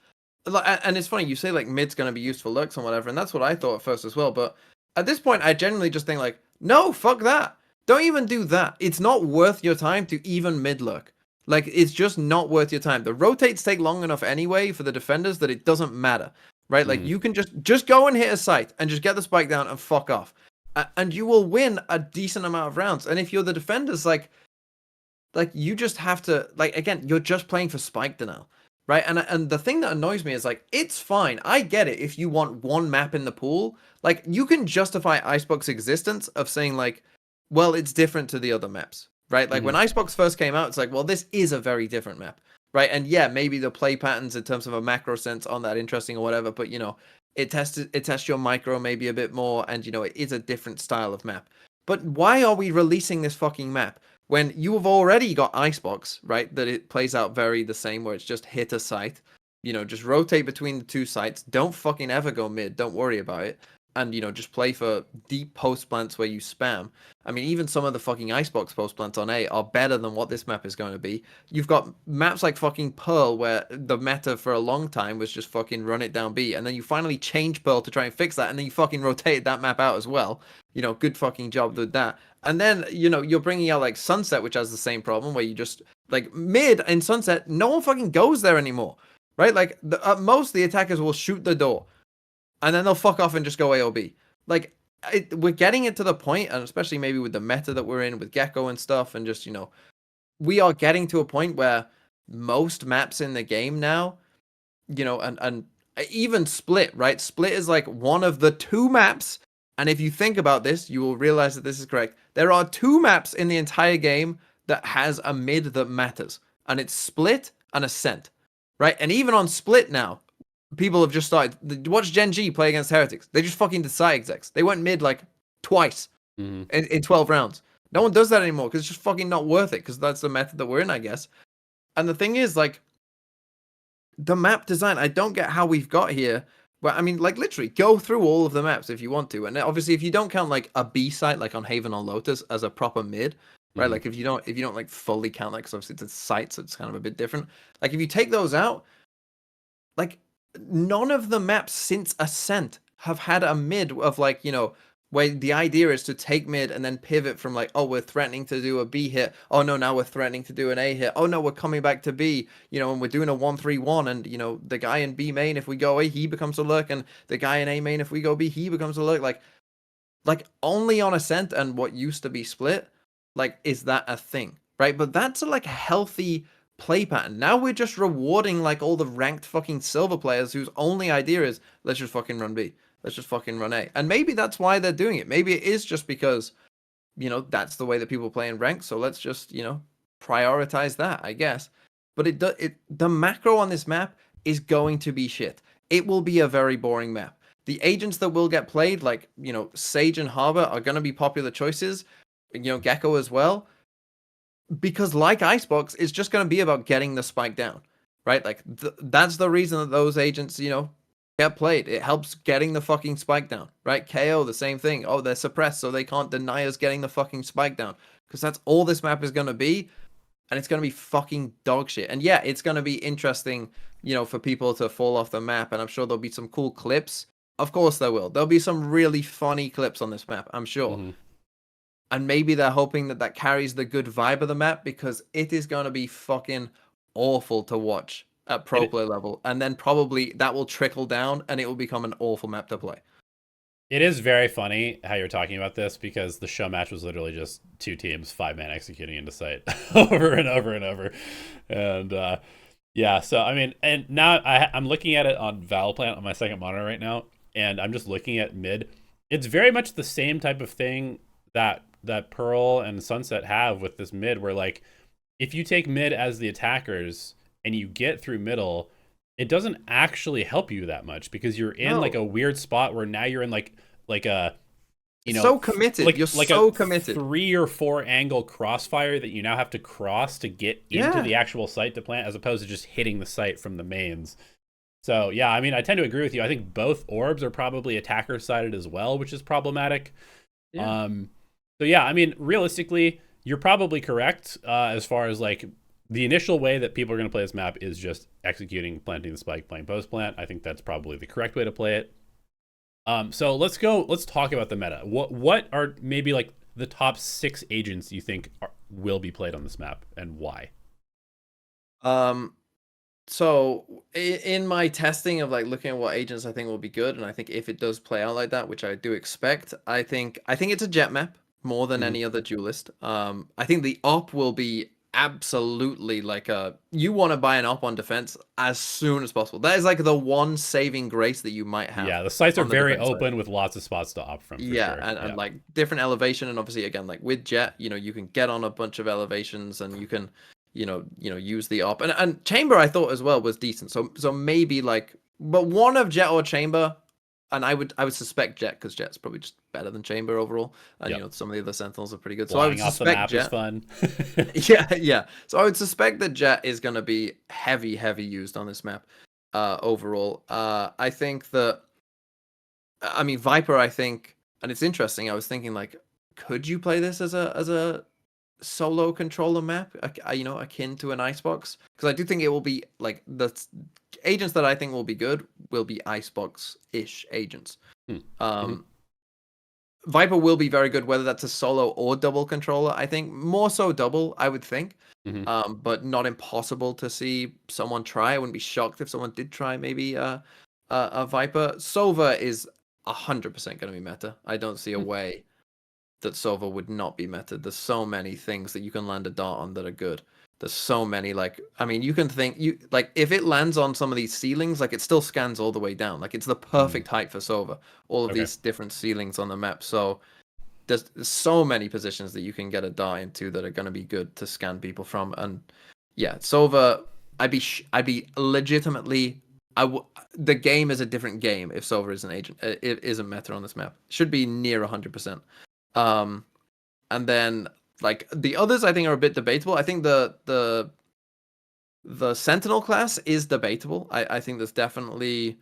and it's funny, you say like mid's going to be used for lurks and whatever, and that's what I thought at first as well, but at this point, I genuinely just think like, no, fuck that. Don't even do that. It's not worth your time to even mid-lurk. Like, it's just not worth your time. The rotates take long enough anyway for the defenders that it doesn't matter, right? Like, you can just go and hit a site and just get the spike down and fuck off. And you will win a decent amount of rounds. And if you're the defenders, like you just have to, like, again, you're just playing for spike denial, right? And the thing that annoys me is, like, it's fine. I get it if you want one map in the pool. Like, you can justify Icebox existence of saying, like, well, it's different to the other maps, right? Like when Icebox first came out, it's like, well, this is a very different map, right? And yeah, maybe the play patterns in terms of a macro sense aren't that interesting or whatever, but it tests your micro maybe a bit more, and it is a different style of map. But why are we releasing this fucking map when you have already got Icebox, right? That it plays out very the same, where it's just hit a site, just rotate between the 2 sites. Don't fucking ever go mid. Don't worry about it. And, just play for deep post plants where you spam. I mean, even some of the fucking Icebox post plants on A are better than what this map is going to be. You've got maps like fucking Pearl, where the meta for a long time was just fucking run it down B. And then you finally change Pearl to try and fix that. And then you fucking rotated that map out as well. Good fucking job with that. And then, you're bringing out like Sunset, which has the same problem, where you just, like, mid in Sunset, no one fucking goes there anymore, right? Like, at most, the attackers will shoot the door. And then they'll fuck off and just go AOB. Like, we're getting it to the point, and especially maybe with the meta that we're in with Gecko and stuff, and just, we are getting to a point where most maps in the game now, and even Split, right? Split is like one of the 2 maps, and if you think about this, you will realize that this is correct. There are 2 maps in the entire game that has a mid that matters, and it's Split and Acend, right? And even on Split now, people have just started. Watch GenG play against Heretics. They just fucking decide execs. They went mid like twice in 12 rounds. No one does that anymore because it's just fucking not worth it, because that's the method that we're in, I guess. And the thing is, like, the map design, I don't get how we've got here. Well, I mean, like, literally, go through all of the maps if you want to. And obviously, if you don't count, like, a B site, like on Haven or Lotus, as a proper mid, right? Like, if you don't, like, fully count, like, because obviously it's a site, so it's kind of a bit different. Like, if you take those out, like, none of the maps since Ascent have had a mid of, like, where the idea is to take mid and then pivot from, like, oh, we're threatening to do a B hit. Oh, no, now we're threatening to do an A hit. Oh, no, we're coming back to B, and we're doing a 1-3-1. And, the guy in B main, if we go A, he becomes a lurk. And the guy in A main, if we go B, he becomes a lurk. Like only on Ascent and what used to be Split, like, is that a thing, right? But that's a, like, healthy play pattern. Now we're just rewarding, like, all the ranked fucking silver players whose only idea is, let's just fucking run B. Let's just fucking run A. And maybe that's why they're doing it. Maybe it is just because, that's the way that people play in ranked. So let's just, prioritize that, I guess. But the macro on this map is going to be shit. It will be a very boring map. The agents that will get played, like, Sage and Harbor, are going to be popular choices. Gecko as well. Because like Icebox, it's just going to be about getting the spike down. right? Like that's the reason that those agents, get played. It helps getting the fucking spike down, right? KO, the same thing. Oh, they're suppressed, so they can't deny us getting the fucking spike down, because that's all this map is going to be, and it's going to be fucking dog shit. And yeah, it's going to be interesting, for people to fall off the map, and I'm sure there'll be some cool clips. Of course there will. There'll be some really funny clips on this map, I'm sure. Mm-hmm. And maybe they're hoping that carries the good vibe of the map, because it is going to be fucking awful to watch at pro player level. And then probably that will trickle down and it will become an awful map to play. It is very funny how you're talking about this, because the show match was literally just 2 teams, 5-man executing into sight over and over and over. And yeah, so I mean, and now I'm looking at it on Valorant on my second monitor right now, and I'm just looking at mid. It's very much the same type of thing that Pearl and Sunset have with this mid, where like if you take mid as the attackers and you get through middle, it doesn't actually help you that much, because you're in like a weird spot where now you're in like a so committed. You're like so a committed. 3 or 4 angle crossfire that you now have to cross to get into the actual site to plant, as opposed to just hitting the site from the mains. So yeah, I mean, I tend to agree with you. I think both orbs are probably attacker sided as well, which is problematic. Yeah. So yeah, I mean, realistically, you're probably correct as far as like the initial way that people are going to play this map is just executing, planting the spike, playing post plant. I think that's probably the correct way to play it. So let's talk about the meta. What are maybe like the top 6 agents you think will be played on this map, and why? So in my testing of like looking at what agents I think will be good, and I think if it does play out like that, which I do expect, I think it's a jet map more than any other duelist. I think the op will be absolutely like you want to buy an op on defense as soon as possible. That is like the one saving grace that you might have. Yeah, the sites are very open with lots of spots to opt from. Yeah, sure. And like different elevation, and obviously again like with jet, you can get on a bunch of elevations and you can use the op, and chamber I thought as well was decent. So maybe like, but one of jet or chamber. And I would suspect Jet, because Jet's probably just better than Chamber overall. And some of the other Sentinels are pretty good. Flying so I would suspect off the map Jet is fun. yeah. So I would suspect that Jet is going to be heavy used on this map overall. I think that, I mean, Viper, I think, and it's interesting. I was thinking like, could you play this as a solo controller map, akin to an Icebox? Because I do think it will be like the agents that I think will be good will be Icebox-ish agents. Viper will be very good, whether that's a solo or double controller. I think more so double, I would think, but not impossible to see someone try. I wouldn't be shocked if someone did try maybe a Viper. Sova is 100% going to be meta. I don't see a way that Sova would not be meta. There's so many things that you can land a dart on that are good. There's so many, like, I mean, you can think, if it lands on some of these ceilings, like, it still scans all the way down. Like, it's the perfect height for Sova. All of these different ceilings on the map. So there's so many positions that you can get a dart into that are going to be good to scan people from. And yeah, Sova, I'd be legitimately, the game is a different game if Sova is an agent. It isn't meta on this map. Should be near 100%. And then like the others I think are a bit debatable. I think the Sentinel class is debatable. I think there's definitely,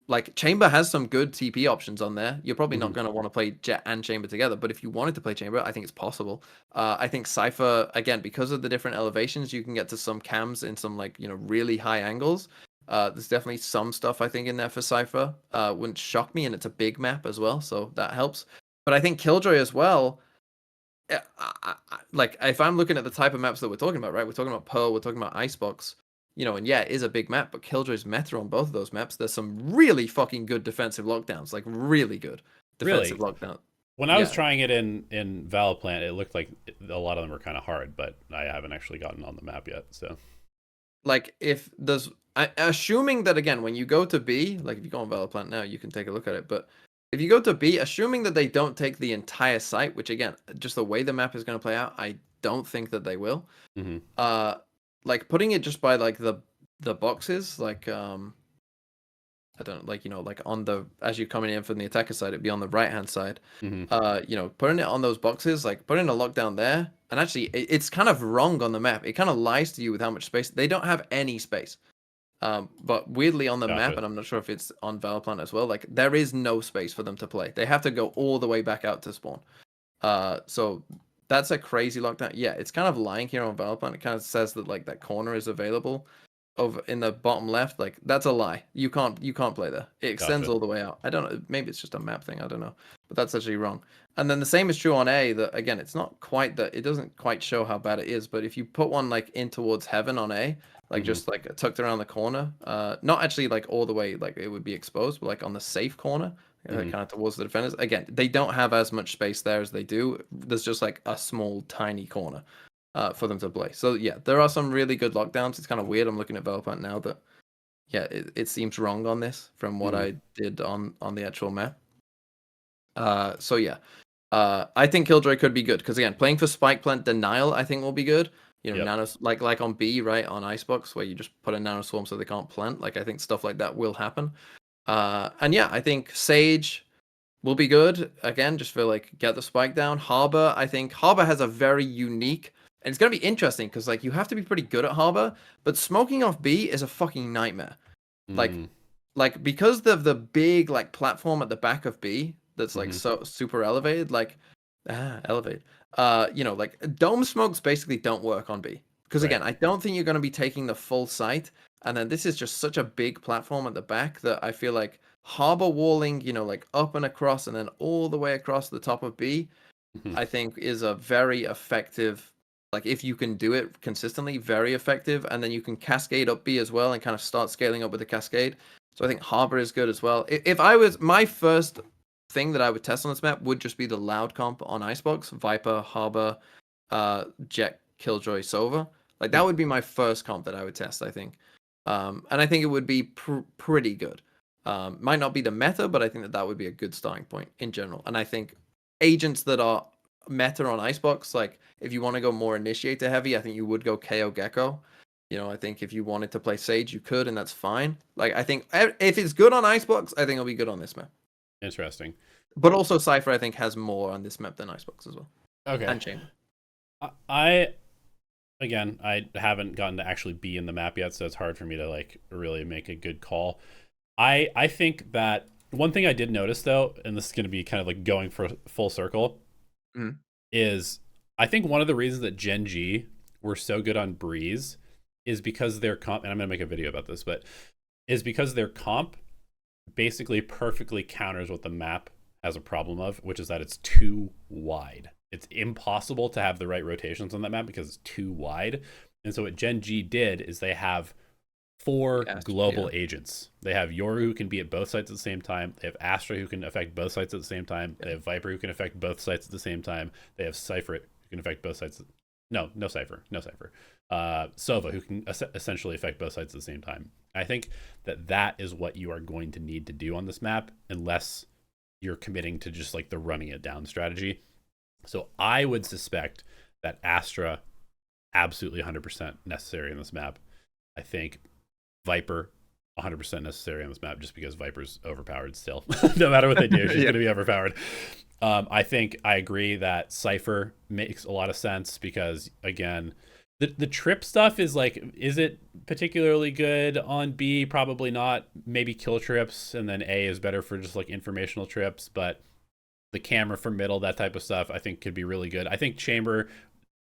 like, Chamber has some good TP options on there. You're probably not going to want to play Jet and Chamber together, but if you wanted to play Chamber, I think it's possible. I think Cypher, again, because of the different elevations, you can get to some cams in some like, really high angles. There's definitely some stuff I think in there for Cypher. Wouldn't shock me, and it's a big map as well, so that helps. But I think Killjoy as well, like, if I'm looking at the type of maps that we're talking about, right? We're talking about Pearl, we're talking about Icebox, and yeah, it is a big map, but Killjoy's meta on both of those maps. There's some really fucking good defensive lockdowns, like really good defensive lockdown. When I was trying it in Valorant, it looked like a lot of them were kind of hard, but I haven't actually gotten on the map yet. So, like, if there's, assuming that, again, when you go to B, like if you go on Valorant now, you can take a look at it, but if you go to B, assuming that they don't take the entire site, which again, just the way the map is going to play out, I don't think that they will. Like putting it just by like the boxes, like I don't, like, like on the, as you're coming in from the attacker side, it'd be on the right hand side. Putting it on those boxes, like putting a lockdown there, and actually it's kind of wrong on the map. It kind of lies to you with how much space they don't have. Any space. But weirdly on the map, Gotcha. and I'm not sure if it's on Valorant as well, like there is no space for them to play. They have to go all the way back out to spawn. So that's a crazy lockdown. Yeah, it's kind of lying here on Valorant. It kind of says that like that corner is available over in the bottom left. Like that's a lie. You can't play there. It extends Gotcha. all the way out. I don't know. Maybe it's just a map thing. I don't know. But that's actually wrong. And then the same is true on A. That again, it's not quite that. It doesn't quite show how bad it is. But if you put one like in towards heaven on A, like just like tucked around the corner, not actually like all the way like it would be exposed, but like on the safe corner, kind of towards the defenders. Again, they don't have as much space there as they do. There's just like a small, tiny corner for them to play. So yeah, there are some really good lockdowns. It's kind of weird. I'm looking at Valorant now that yeah, it seems wrong on this from what I did on the actual map. So yeah, I think Killjoy could be good because again, playing for Spike Plant Denial, I think will be good. You know, nanos like on B, right, on Icebox, where you just put a nano swarm so they can't plant. Like I think stuff like that will happen. And yeah, I think Sage will be good again, just for like get the spike down. Harbor, I think Harbor has a very unique, and it's gonna be interesting because like you have to be pretty good at Harbor, but smoking off B is a fucking nightmare. Like because the big like platform at the back of B that's like so super elevated, like elevated. You know, like dome smokes basically don't work on B because again, I don't think you're gonna be taking the full site. And then this is just such a big platform at the back that I feel like harbor walling, you know, like up and across and then all the way across the top of B, I think is a very effective, like if you can do it consistently, very effective. And then you can cascade up B as well and kind of start scaling up with the cascade. So I think harbor is good as well. If I was, my first thing that I would test on this map would just be the loud comp on Icebox, Viper, harbor, Jet, Killjoy, Sova. Like that would be my first comp that I would test, I think. And I think it would be pretty good. Might not be the meta, but I think that would be a good starting point in general. And I think agents that are meta on Icebox, like if you want to go more initiator heavy, I think you would go KO Gecko. You know, I think if you wanted to play Sage, you could, and that's fine. Like I think if it's good on Icebox, I think it'll be good on this map. Interesting. But also Cypher, I think, has more on this map than Icebox as well. Okay. And Chamber. Again, I haven't gotten to actually be in the map yet, so it's hard for me to like really make a good call. I think that one thing I did notice though, and this is going to be kind of like going for full circle, is I think one of the reasons that GenG were so good on Breeze is because their comp, and I'm going to make a video about this, but is because their comp basically perfectly counters what the map has a problem of, which is that it's too wide. It's impossible to have the right rotations on that map because it's too wide. And so what GenG did is they have 4 global agents. They have Yoru who can be at both sites at the same time. They have Astra who can affect both sites at the same time. They have Viper who can affect both sites at the same time. They have Cypher who can affect both sites. No Cypher. Sova who can essentially affect both sites at the same time. I think that is what you are going to need to do on this map unless you're committing to just like the running it down strategy. So I would suspect that Astra absolutely 100% necessary in this map. I think Viper 100% necessary on this map just because Viper's overpowered still. No matter what they do, she's going to be overpowered. I think I agree that Cypher makes a lot of sense because, again, the trip stuff is like, is it particularly good on B? Probably not. Maybe kill trips, and then A is better for just like informational trips, but the camera for middle, that type of stuff, I think could be really good. I think Chamber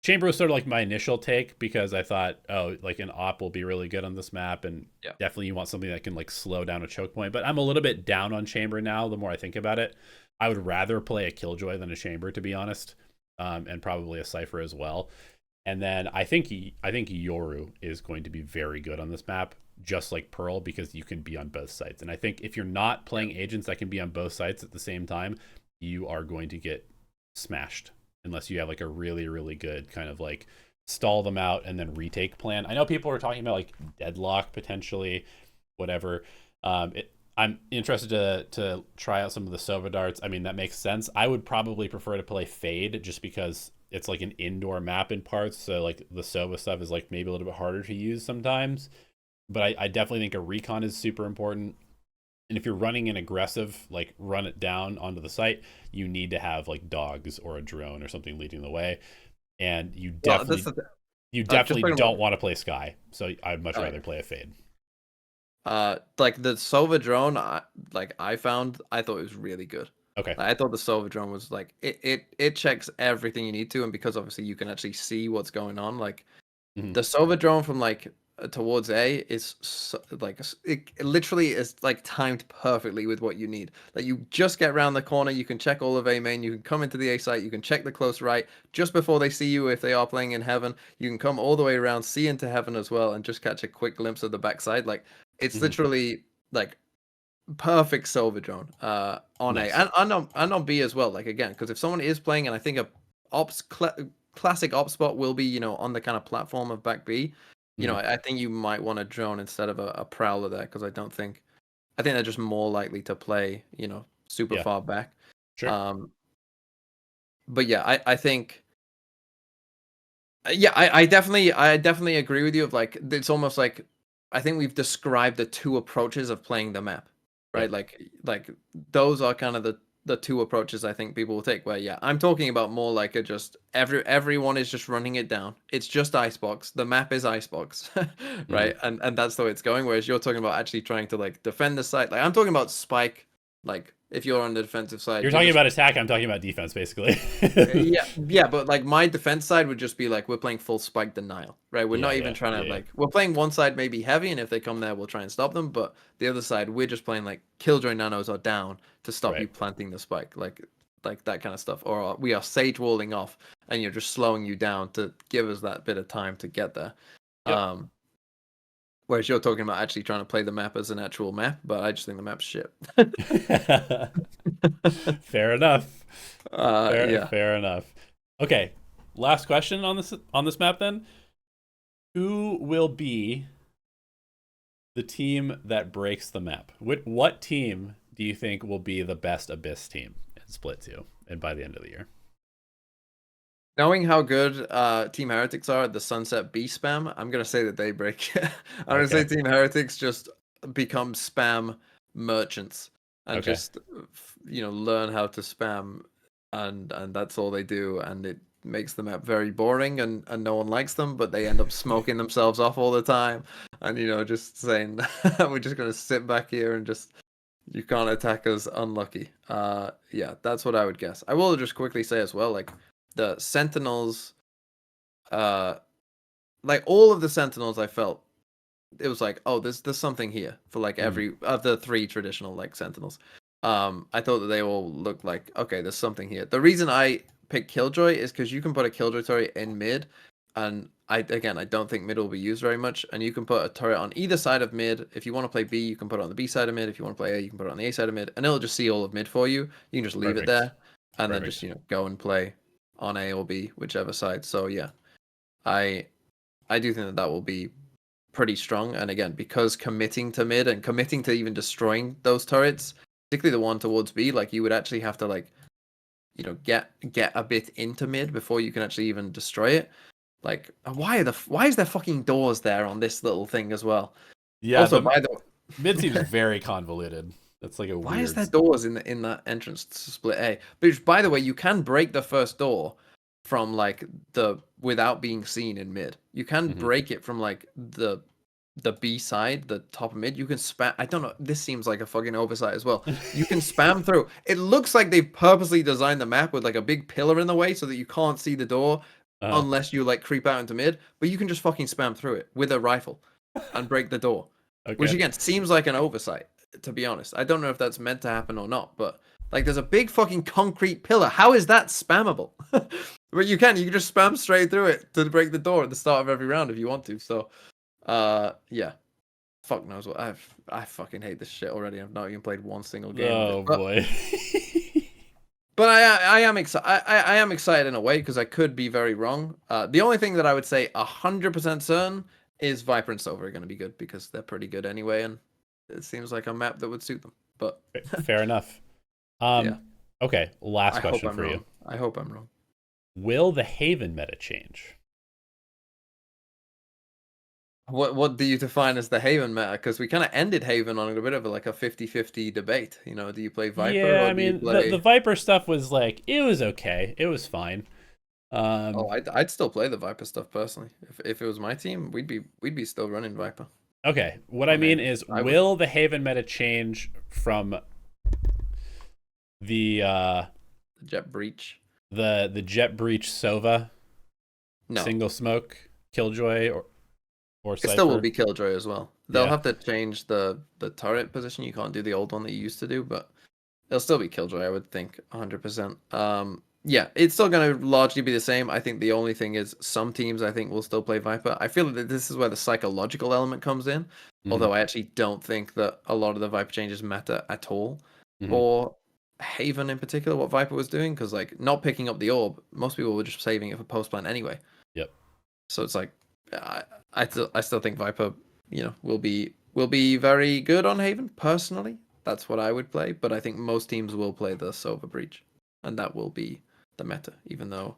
was sort of like my initial take because I thought, oh, like an op will be really good on this map, and definitely you want something that can like slow down a choke point. But I'm a little bit down on Chamber now. The more I think about it, I would rather play a Killjoy than a Chamber, to be honest, and probably a Cypher as well. And then I think Yoru is going to be very good on this map, just like Pearl, because you can be on both sides. And I think if you're not playing agents that can be on both sides at the same time, you are going to get smashed unless you have like a really, really good kind of like stall them out and then retake plan. I know people are talking about like deadlock potentially, whatever. I'm interested to try out some of the Sova darts. I mean, that makes sense. I would probably prefer to play Fade just because it's like an indoor map in parts. So like the Sova stuff is like maybe a little bit harder to use sometimes. But I definitely think a recon is super important. And if you're running an aggressive, like run it down onto the site, you need to have like dogs or a drone or something leading the way. And you definitely don't want to play Sky. So I'd much rather play a Fade. Like the Sova drone, I thought it was really good. Okay. I thought the Sova drone was like it checks everything you need to, and because obviously you can actually see what's going on. Like the Sova drone from like towards A is so, like it literally is like timed perfectly with what you need. Like you just get around the corner, you can check all of A main, you can come into the A site, you can check the close right just before they see you if they are playing in heaven. You can come all the way around, see into heaven as well, and just catch a quick glimpse of the backside. Like it's literally like perfect Sova drone on Nice. A and on B as well. Like again, because if someone is playing, and I think a classic op spot will be, you know, on the kind of platform of back B. You know, I think you might want a drone instead of a prowler there, because I think they're just more likely to play, you know, super far back. Sure. But yeah, I think yeah, I definitely agree with you. Of like, it's almost like I think we've described the two approaches of playing the map, right? Yep. Like those are kind of the two approaches I think people will take. Where yeah, I'm talking about more like a just everyone is just running it down. It's just icebox. The map is icebox, right? And that's the way it's going. Whereas you're talking about actually trying to like defend the site. Like I'm talking about spike. Like if you're on the defensive side, You're talking about attack. I'm talking about defense, basically. yeah, but like my defense side would just be like we're playing full spike denial, right? We're not even trying to like we're playing one side maybe heavy, and if they come there, we'll try and stop them. But the other side, we're just playing like killjoy nanos are down to stop you planting the spike, like that kind of stuff. Or we are sage walling off, and you're just slowing you down to give us that bit of time to get there. Yep. Whereas you're talking about actually trying to play the map as an actual map, but I just think the map's shit. Fair enough. Yeah. Fair enough. Okay, last question on this map then. Who will be the team that breaks the map? What team do you think will be the best Abyss team in Split 2 and by the end of the year? Knowing how good Team Heretics are at the Sunset B spam, I'm going to say that they break. I'm going to say Team Heretics just become spam merchants and just, you know, learn how to spam, and that's all they do, and it makes the map very boring, and no one likes them, but they end up smoking themselves off all the time, and, you know, just saying, we're just going to sit back here and just, you can't attack us, unlucky. Yeah, that's what I would guess. I will just quickly say as well, like, the Sentinels, like all of the Sentinels, I felt it was like, oh, there's something here for like every of the three traditional like Sentinels. I thought that they all looked like, okay, there's something here. The reason I picked Killjoy is because you can put a Killjoy turret in mid, and I don't think mid will be used very much, and you can put a turret on either side of mid. If you want to play B, you can put it on the B side of mid. If you want to play A, you can put it on the A side of mid, and it'll just see all of mid for you. You can just leave it there, and then just, you know, go and play on A or B, whichever side. So yeah, I do think that will be pretty strong. And again, because committing to mid and committing to even destroying those turrets, particularly the one towards B, like you would actually have to like, you know, get a bit into mid before you can actually even destroy it. Like why is there fucking doors there on this little thing as well? Yeah. Also, by the mid seems very convoluted. That's like a why weird... is there doors in that entrance to Split A? But by the way, you can break the first door from like the without being seen in mid. You can break it from like the B side, the top of mid. You can spam. I don't know. This seems like a fucking oversight as well. You can spam through. It looks like they've purposely designed the map with like a big pillar in the way so that you can't see the door unless you like creep out into mid. But you can just fucking spam through it with a rifle and break the door. Which again seems like an oversight, to be honest. I don't know if that's meant to happen or not, but like there's a big fucking concrete pillar. How is that spammable? But you can just spam straight through it to break the door at the start of every round if you want to. So yeah. Fuck knows what. I fucking hate this shit already. I've not even played one single game. Oh boy. But I am excited. I am excited in a way because I could be very wrong. The only thing that I would say 100% certain is Viper and Sova are going to be good because they're pretty good anyway, and it seems like a map that would suit them. But fair enough. Yeah. Okay, last question for you. I hope I'm wrong. Will the Haven meta change? What do you define as the Haven meta? Because we kind of ended Haven on a bit of a 50-50 debate. You know, do you play Viper? Yeah, or I mean, the Viper stuff was like, it was okay. It was fine. I'd still play the Viper stuff personally. If it was my team, we'd be still running Viper. Okay, what I mean is, will the Haven meta change from the Jet Breach, the Jet Breach Sova, single smoke, Killjoy, or it Cypher? still will be Killjoy as well. They'll have to change the turret position. You can't do the old one that you used to do, but it'll still be Killjoy, I would think, 100%. Yeah, it's still going to largely be the same. I think the only thing is some teams, I think, will still play Viper. I feel that this is where the psychological element comes in, although I actually don't think that a lot of the Viper changes matter at all. Or Haven in particular, what Viper was doing, because like not picking up the orb, most people were just saving it for post plant anyway. Yep. So it's like, I still think Viper, will be very good on Haven, personally. That's what I would play, but I think most teams will play the Sova Breach, and that will be the meta, even though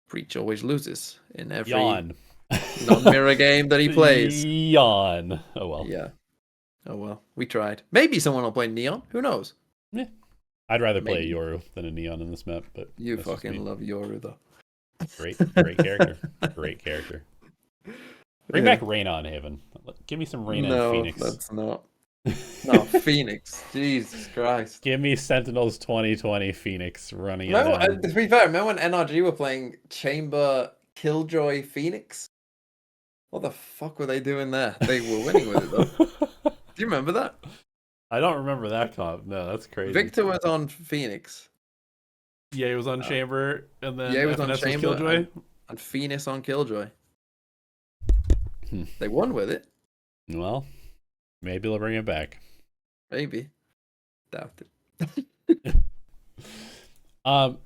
Breach always loses in every non-mirror game that he plays. Yawn. Oh well. Yeah. Oh well. We tried. Maybe someone will play Neon. Who knows? Yeah. I'd rather play a Yoru than a Neon in this map, but you fucking love Yoru though. Great character. Great character. Bring back Reyna on Haven. Give me some Reyna and Phoenix. No, that's not. No, Phoenix. Jesus Christ. Give me Sentinels 2020 Phoenix running. To be fair, remember when NRG were playing Chamber Killjoy Phoenix? What the fuck were they doing there? They were winning with it though. Do you remember that? I don't remember that comp. No, that's crazy. Victor was on Phoenix. Yeah, he was on Chamber, and then he was on Chamber Killjoy. And Phoenix on Killjoy. They won with it. Well, maybe they'll bring it back. Maybe. Doubt it. All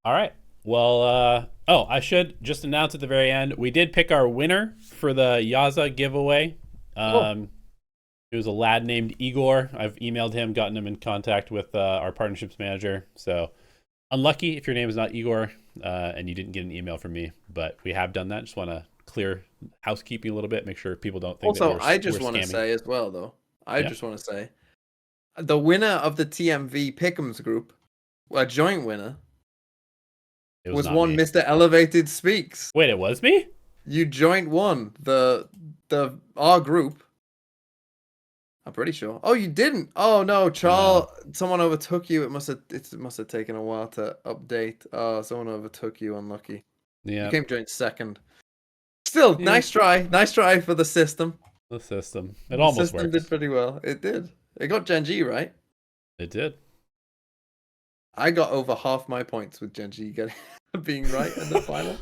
right. Well, I should just announce at the very end, we did pick our winner for the Yaza giveaway. It was a lad named Igor. I've emailed him, gotten him in contact with our partnerships manager. So unlucky if your name is not Igor and you didn't get an email from me, but we have done that. Just want to clear housekeeping a little bit, make sure people don't think also, that I just want to say as well, though. I just want to say the winner of the TMV Pick'ems group, a joint winner, was one Mr. Elevated Speaks. Wait, it was me? You joint won our group. I'm pretty sure. Oh, you didn't. Oh no, Charles. No. Someone overtook you. It must have taken a while to update. Oh, someone overtook you. Unlucky. Yeah. You came joint second. Still, nice try. Nice try for the system. The system. It almost worked. The system did pretty well. It did. It got GenG right. It did. I got over half my points with GenG being right in the final.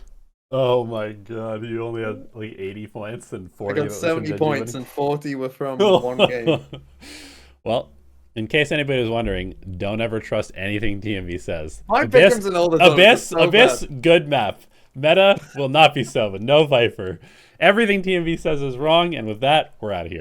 Oh my god, you only had like 80 points and 40. I got 70 points and 40 were from one game. Well, in case anybody was wondering, don't ever trust anything TMV says. My Pick'ems and all the Abyss, good map. Meta will not be Sova. No Viper. Everything TMV says is wrong, and with that, we're out of here.